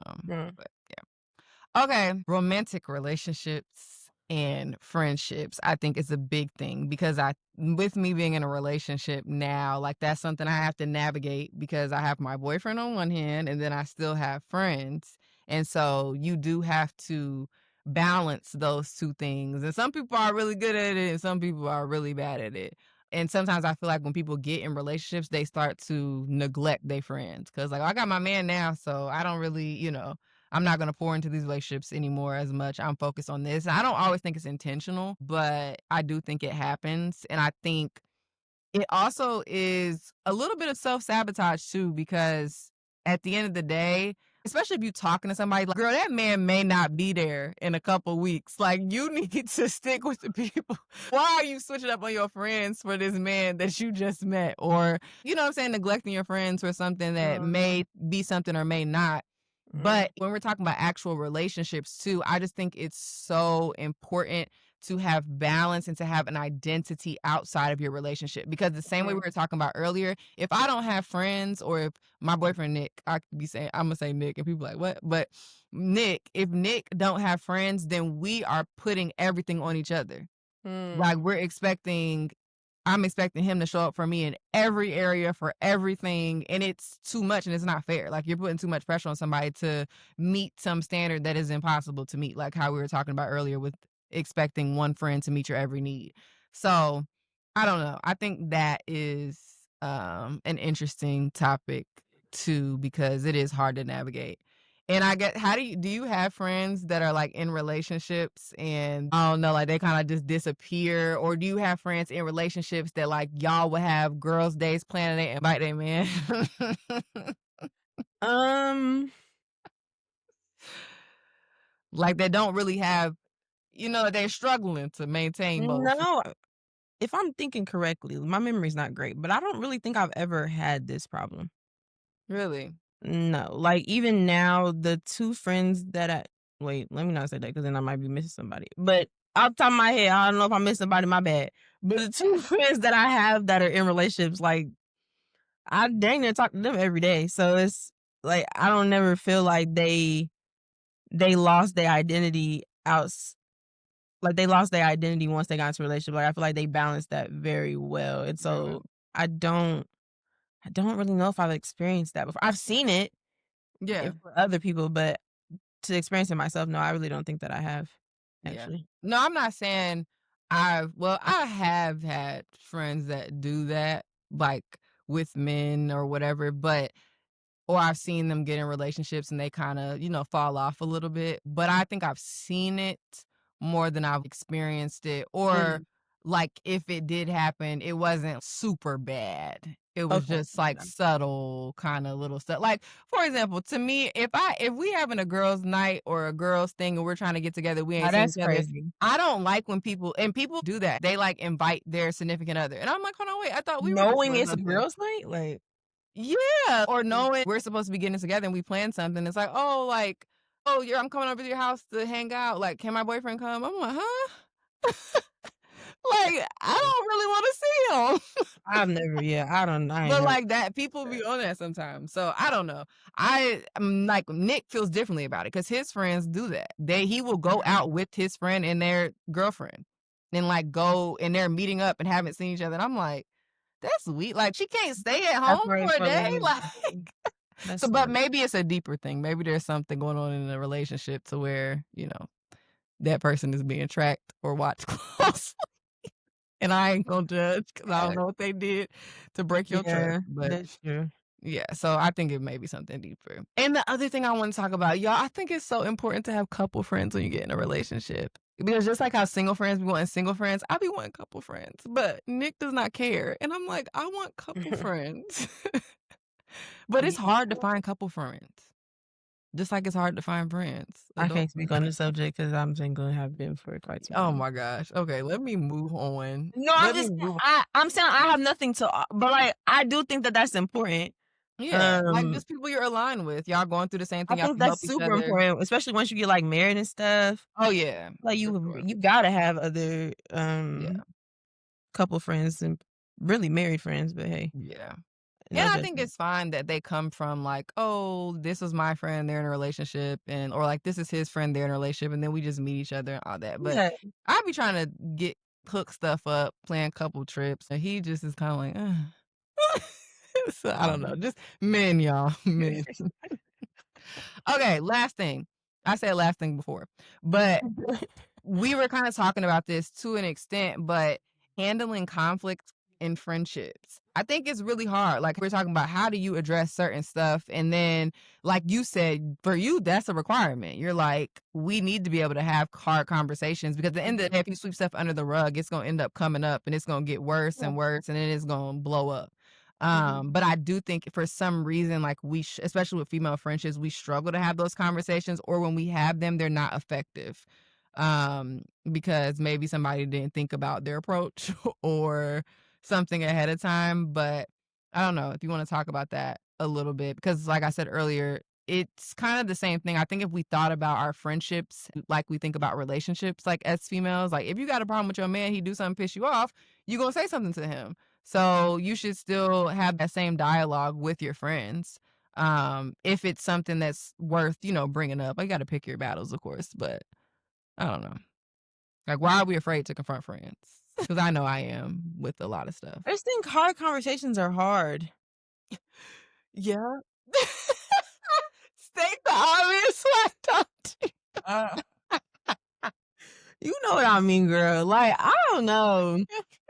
Mm. But yeah. Okay, romantic relationships and friendships, I think is a big thing because with me being in a relationship now, like that's something I have to navigate because I have my boyfriend on one hand and then I still have friends. And so you do have to balance those two things. And some people are really good at it and some people are really bad at it. And sometimes I feel like when people get in relationships, they start to neglect their friends because, like, I got my man now, so I don't really, I'm not going to pour into these relationships anymore as much. I'm focused on this. I don't always think it's intentional, but I do think it happens. And I think it also is a little bit of self-sabotage too, because at the end of the day, especially if you talking to somebody like, girl, that man may not be there in a couple weeks. Like you need to stick with the people. Why are you switching up on your friends for this man that you just met? Or, you know what I'm saying, neglecting your friends for something that Mhm, may be something or may not. mm. But when we're talking about actual relationships too, I just think it's so important to have balance and to have an identity outside of your relationship. Because the same way we Mhm. were talking about earlier, if I don't have friends or if my boyfriend Nick, I could be saying I'm gonna say Nick and people like what? But Nick, if Nick don't have friends, then we are putting everything on each other. Like Mm. we're expecting I'm expecting him to show up for me in every area for everything, and it's too much and it's not fair. Like you're putting too much pressure on somebody to meet some standard that is impossible to meet, like how we were talking about earlier with expecting one friend to meet your every need. So, I don't know. I think that is an interesting topic too because it is hard to navigate. And I get how do you have friends that are, like, in relationships and, I don't know, like, they kinda just disappear? Or do you have friends in relationships that, like, y'all would have girls' days planned and they invite their man? Um, Like, they don't really have they're struggling to maintain both. no, if I'm thinking correctly, my memory's not great, but I don't really think I've ever had this problem. Really? No, like, even now, the 2 friends that I wait, let me not say that because then I might be missing somebody, but off the top of my head, I don't know if I missed somebody, my bad. But the 2 friends that I have that are in relationships, like, I dang near talk to them every day, so it's like, I don't never feel like they lost their identity outs like, they lost their identity once they got into a relationship, like, I feel like they balanced that very well, and Very well. so I don't I don't really know if I've experienced that before. I've seen it, Yeah. for other people, but to experience it myself, no, I really don't think that I have, Yeah. actually. No, I'm not saying I have had friends that do that, like, with men or whatever, but or I've seen them get in relationships and they kinda, fall off a little bit, but I think I've seen it more than I've experienced it, or, Mm, like, if it did happen, it wasn't super bad. It was okay, just, like, yeah. subtle kinda little stuff. Like, for example, to me, if we having a girls' night or a girls' thing and we're trying to get together, we Now ain't seen that's each other, crazy. I don't like when people do that. They, like, invite their significant other, and I'm like, "Hold on, wait, I thought we were just Knowing doing it's a something." girls' night? Like Yeah, or knowing we're supposed to be getting together and we plan something. It's like, "Oh, like, oh, I'm coming over to your house to hang out. Like, can my boyfriend come?" I'm like, "Huh?" Like, I yeah. don't really wanna see him. I've never yeah, I ain't But never like that, people that. be on that sometimes. So I don't know. Like Nick feels differently about it because his friends do that. He will go Mhm. out with his friend and their girlfriend and like go and they're meeting up and haven't seen each other. And I'm like, that's sweet. Like she can't stay at home Separate for a for a day. little Like that's so, but sweet. maybe it's a deeper thing. Maybe there's something going on in the relationship to where, that person is being tracked or watched close. And I ain't gonna judge because I don't Yeah, know what they did to break your trust. yeah, But that's true. yeah, so I think it may be something deeper. And the other thing I want to talk about, y'all, I think it's so important to have couple friends when you get in a relationship. Because just like how single friends be wanting single friends, I be wanting couple friends. But Nick does not care. And I'm like, I want couple friends. But it's Yeah, hard to find couple friends. Just like it's hard to find friends, I adult can't speak friends. on the subject because 'cause I'm single and have been for quite some Oh time. my gosh. Okay, let me move on. No, I'm Let me just move I'm saying I have nothing to but, like, I do think that that's important. Yeah, like Um, just people you're aligned with. Y'all going through the same I thing, y'all think can help that's each super other. important, especially once you get, like, married and stuff. Oh yeah, Like, for sure. you gotta have other, Yeah, couple friends and really married friends, but hey, yeah. And no I think judgment. it's fine that they come from like, "Oh, this was my friend, they're in a relationship," and or like, "This is his friend, they're in a relationship," and then we just meet each other and all that, but Yeah. I be trying to get hook stuff up, plan couple trips, and he just is kinda like, "Ugh." So, I don't know, just men, y'all, men. Okay, last thing. I said last thing before, but we were kind of talking about this to an extent, but handling conflict in friendships. I think it's really hard. Like we're talking about how do you address certain stuff? And then, like you said, for you, that's a requirement. You're like, we need to be able to have hard conversations because at the end of the day, if you sweep stuff under the rug, it's going to end up coming up and it's going to get worse Yeah. and worse and then it's going to blow up. Mhm. But I do think for some reason, like especially with female friendships, we struggle to have those conversations, or when we have them, they're not effective because maybe somebody didn't think about their approach or something ahead of time. But I don't know if you want to talk about that a little bit because, like I said earlier, it's kind of the same thing. I think if we thought about our friendships like we think about relationships, like as females, like if you got a problem with your man, he do something piss you off, you gonna say something to him. So you should still have that same dialogue with your friends. If it's something that's worth, bringing up. You got to pick your battles, of course, but I don't know. Like, why are we afraid to confront friends? Because I know I am with a lot of stuff. I just think hard conversations are hard. Yeah. State the obvious, like, don't you? Uh, you know what I mean, girl. Like, I don't know.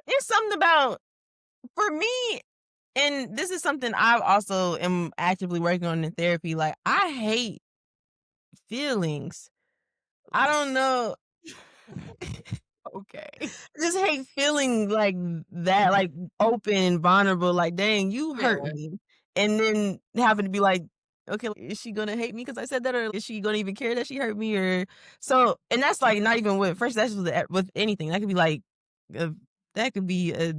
It's something about for me, and this is something I also am actively working on in therapy. Like, I hate feelings. I don't know. Okay. Just hate feeling like that, like open and vulnerable. Like, dang, you hurt Yeah. me, and then having to be like, okay, is she gonna hate me because I said that, or is she gonna even care that she hurt me? Or so, and that's like not even with first. That's with anything. That could be like, uh, that could be a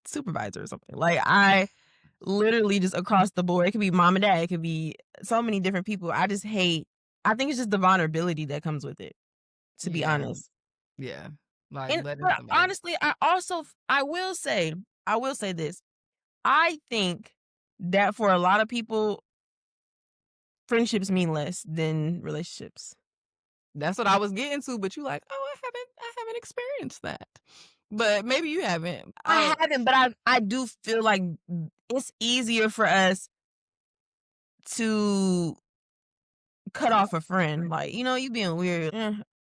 supervisor or something. Like I literally just across the board. It could be mom and dad. It could be so many different people. I just hate. I think it's just the vulnerability that comes with it. To be Yeah. honest. Yeah. Like, And letting but somebody. honestly, I will say this. I think that for a lot of people, friendships mean less than relationships. That's what I was getting to, but you like, "Oh, I haven't experienced that." But maybe you haven't. I haven't, but I do feel like it's easier for us to cut off a friend. Like, you being weird.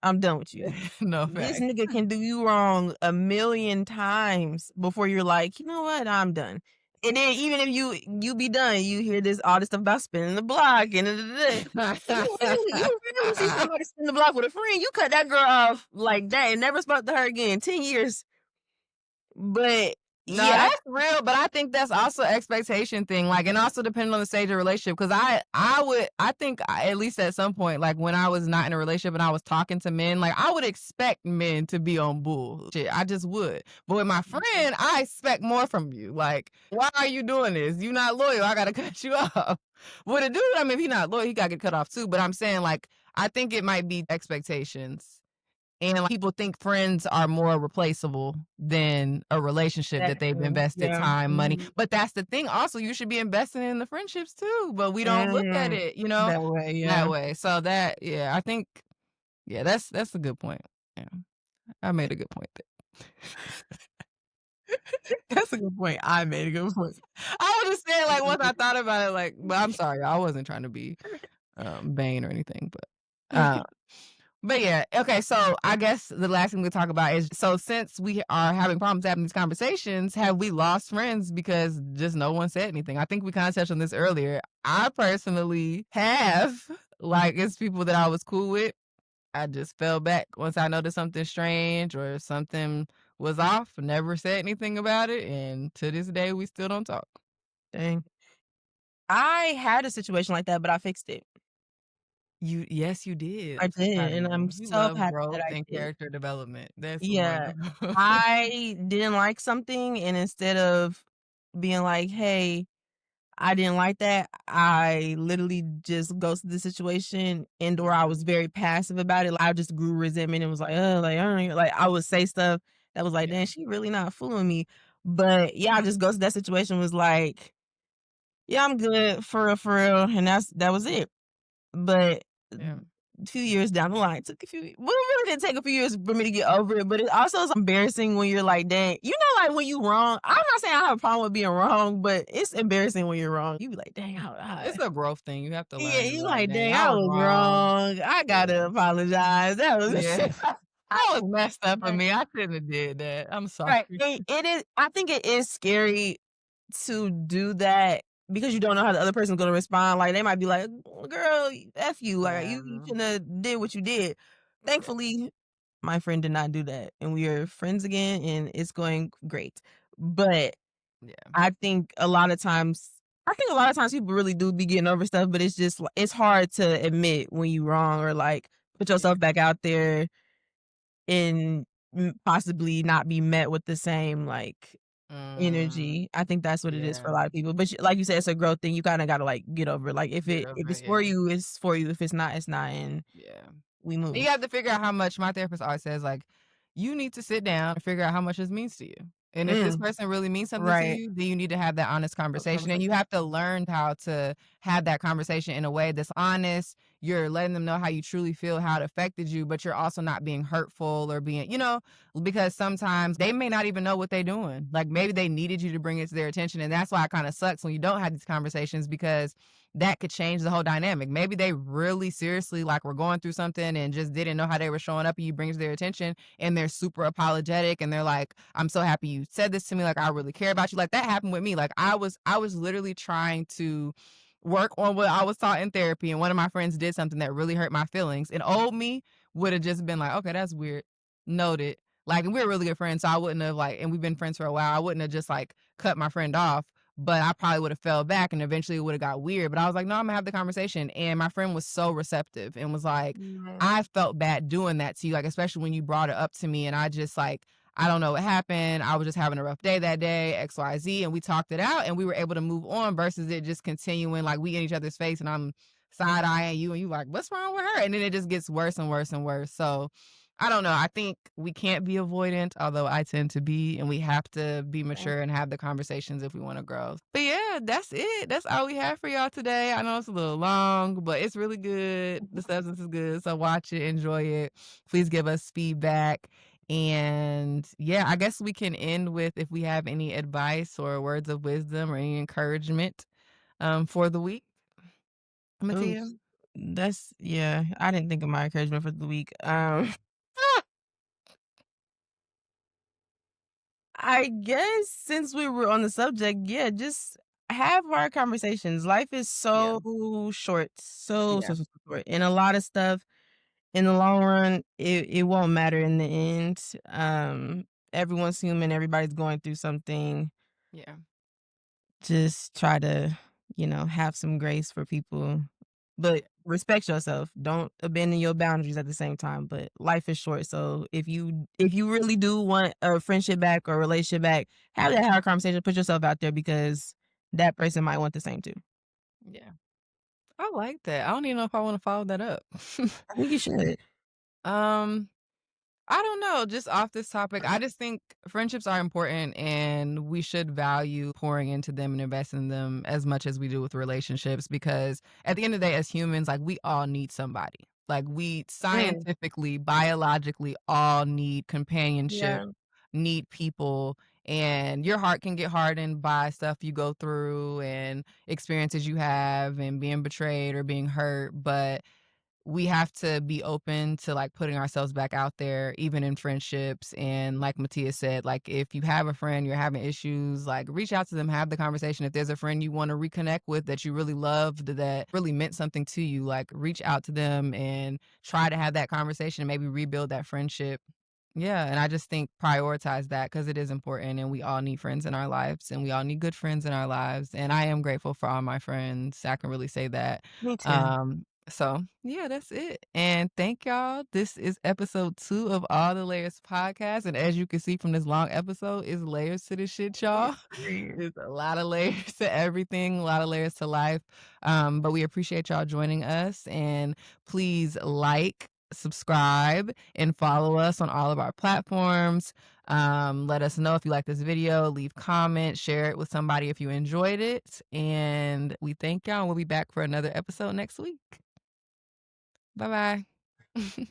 I'm done with you. No This fact. nigga can do you wrong a million times before you're like, you know what, I'm done. And then even if you be done, you hear all this stuff about spinning the block and da, da, da, da. You rarely see somebody spin the block with a friend. You cut that girl off like that and never spoke to her again. 10 years. But No, yeah, that's real, but I think that's also expectation thing, like, and also depending on the stage of relationship. Because I think at least at some point, like when I was not in a relationship and I was talking to men, like I would expect men to be on bullshit. I just would. But with my friend, I expect more from you. Like, why are you doing this? You not loyal. I gotta cut you off. With a dude, I mean, if he not loyal, he gotta get cut off too. But I'm saying, like, I think it might be expectations. And like, people think friends are more replaceable than a relationship that's that they've true. invested Yeah. time, money. Mhm. But that's the thing. Also, you should be investing in the friendships too. But we don't look at Mm, it, that way, that yeah. way. So that, yeah, I think, yeah, that's a good point. Yeah, I made a good point there. That's a good point. I made a good point. I was just saying, like, once I thought about it, like, but I'm sorry, I wasn't trying to be vain or anything, but yeah, okay, so I guess the last thing we talk about is so since we are having problems having these conversations, have we lost friends because just no one said anything? I think we kind of touched on this earlier. I personally have, like, it's people that I was cool with. I just fell back once I noticed something strange or something was off, never said anything about it. And to this day, we still don't talk. Dang. I had a situation like that, but I fixed it. Yes, you did. I I'm so proud did, of and I'm you. You so love happy growth that I and did. character development. That's Yeah. wonderful. I didn't like something, and instead of being like, "Hey, I didn't like that," I literally just ghosted the situation, and/or I was very passive about it. Like, I just grew resentment and was like, "Oh, like, I don't even," like, I would say stuff that was like, Yeah, "Damn, she really not fooling me." But, yeah, I just ghosted that situation, was like, "Yeah, I'm good, for real," and that was it. But yeah. a few years down the line, took a few well, it really didn't take a few years for me to get over it, but it also is embarrassing when you're like, "Dang," like, when you wrong I'm not saying I have a problem with being wrong, but it's embarrassing when you're wrong. You be like, "Dang, It's a growth thing. You have to yeah, learn to you like, like, dang, "Dang, I I was was wrong. wrong. I gotta Yeah. apologize. That was" Yeah. I That was messed up of yeah. me. I shouldn't have did that. I'm sorry. Right, and it is I think it is scary to do that because you don't know how the other person's gonna respond. Like, they might be like, "Girl, F you, like, Yeah. you shouldn't have did what you did." Yeah. Thankfully, my friend did not do that, and we are friends again, and it's going great. But Yeah. I think a lot of times people really do be getting over stuff, but it's just it's hard to admit when you wrong or, like, put Yeah. yourself back out there and possibly not be met with the same, like, Mm, energy. I think that's what it is for yeah, a lot of people, but like you said, it's a growth thing. You kinda gotta, like, get over it. Like, get if over it's it, for yeah, you, it's for you. If it's not, it's not, and yeah. we And you move. have to figure out how much my therapist always says, like, you need to sit down and figure out how much this means to you. And if this Mm, person really means something to right. you, then you need to have that honest A conversation. And you conversation. have to learn how to have that conversation in a way that's honest. You're letting them know how you truly feel, how it affected you, but you're also not being hurtful or being, because sometimes they may not even know what they're doing. Like maybe they needed you to bring it to their attention. And that's why it kind of sucks when you don't have these conversations because that could change the whole dynamic. Maybe they really seriously like were going through something and just didn't know how they were showing up and you bring it to their attention and they're super apologetic and they're like, I'm so happy you said this to me. Like I really care about you. Like that happened with me. Like I was literally trying to work on what I was taught in therapy and one of my friends did something that really hurt my feelings. And old me would have just been like, okay, that's weird. Noted. Like, and we were really good friends. So I wouldn't have like, and we've been friends for a while. I wouldn't have just like cut my friend off, but I probably would have fell back and eventually it would have got weird. But I was like, no, I'm gonna have the conversation. And my friend was so receptive and was like, Yeah. I felt bad doing that to you, like, especially when you brought it up to me. And I just like, I don't know what happened. I was just having a rough day that day, XYZ. And we talked it out and we were able to move on versus it just continuing like we in each other's face and I'm side eyeing you and you like, what's wrong with her? And then it just gets worse and worse and worse. So I don't know. I think we can't be avoidant, although I tend to be, and we have to be Okay. mature and have the conversations if we want to grow. But yeah, that's it. That's all we have for y'all today. I know it's a little long, but it's really good. The substance is good. So watch it, enjoy it. Please give us feedback. And yeah, I guess we can end with if we have any advice or words of wisdom or any encouragement for the week. Ooh, Mattia? that's yeah. I didn't think of my encouragement for the week. I guess since we were on the subject, yeah, just have hard conversations. Life is Yeah. so short, so Yeah. so short, and a lot of stuff in the long run, it won't matter in the end. Everyone's human. Everybody's going through something. Yeah. Just try to, have some grace for people, but Yeah. respect yourself. Don't abandon your boundaries at the same time. But life is short, so if you really do want a friendship back or a relationship back, have that hard conversation. Put yourself out there because that person might want the same too. Yeah. I like that. I don't even know if I want to follow that up. I think you should. um, I don't know, just off this topic, I just think friendships are important and we should value pouring into them and investing in them as much as we do with relationships because at the end of the day, as humans, like we all need somebody. Like we Mm, scientifically, biologically all need companionship, yeah, need people, and your heart can get hardened by stuff you go through and experiences you have and being betrayed or being hurt, but we have to be open to like putting ourselves back out there even in friendships. And like Matthias said, like if you have a friend you're having issues, like reach out to them, have the conversation. If there's a friend you want to reconnect with that you really loved that really meant something to you, like reach out to them and try to have that conversation and maybe rebuild that friendship. Yeah, and I just think prioritize that because it is important and we all need friends in our lives and we all need good friends in our lives. And I am grateful for all my friends. I can really say that. me too. So yeah, that's it. And thank y'all. This is episode 2 of All the Layers podcast. And as you can see from this long episode, it's layers to this shit, y'all. Period. It's a lot of layers to everything, a lot of layers to life. But we appreciate y'all joining us and please like, subscribe, and follow us on all of our platforms. Let us know if you like this video, leave comments, share it with somebody if you enjoyed it. And we thank y'all. We'll be back for another episode next week. Bye bye.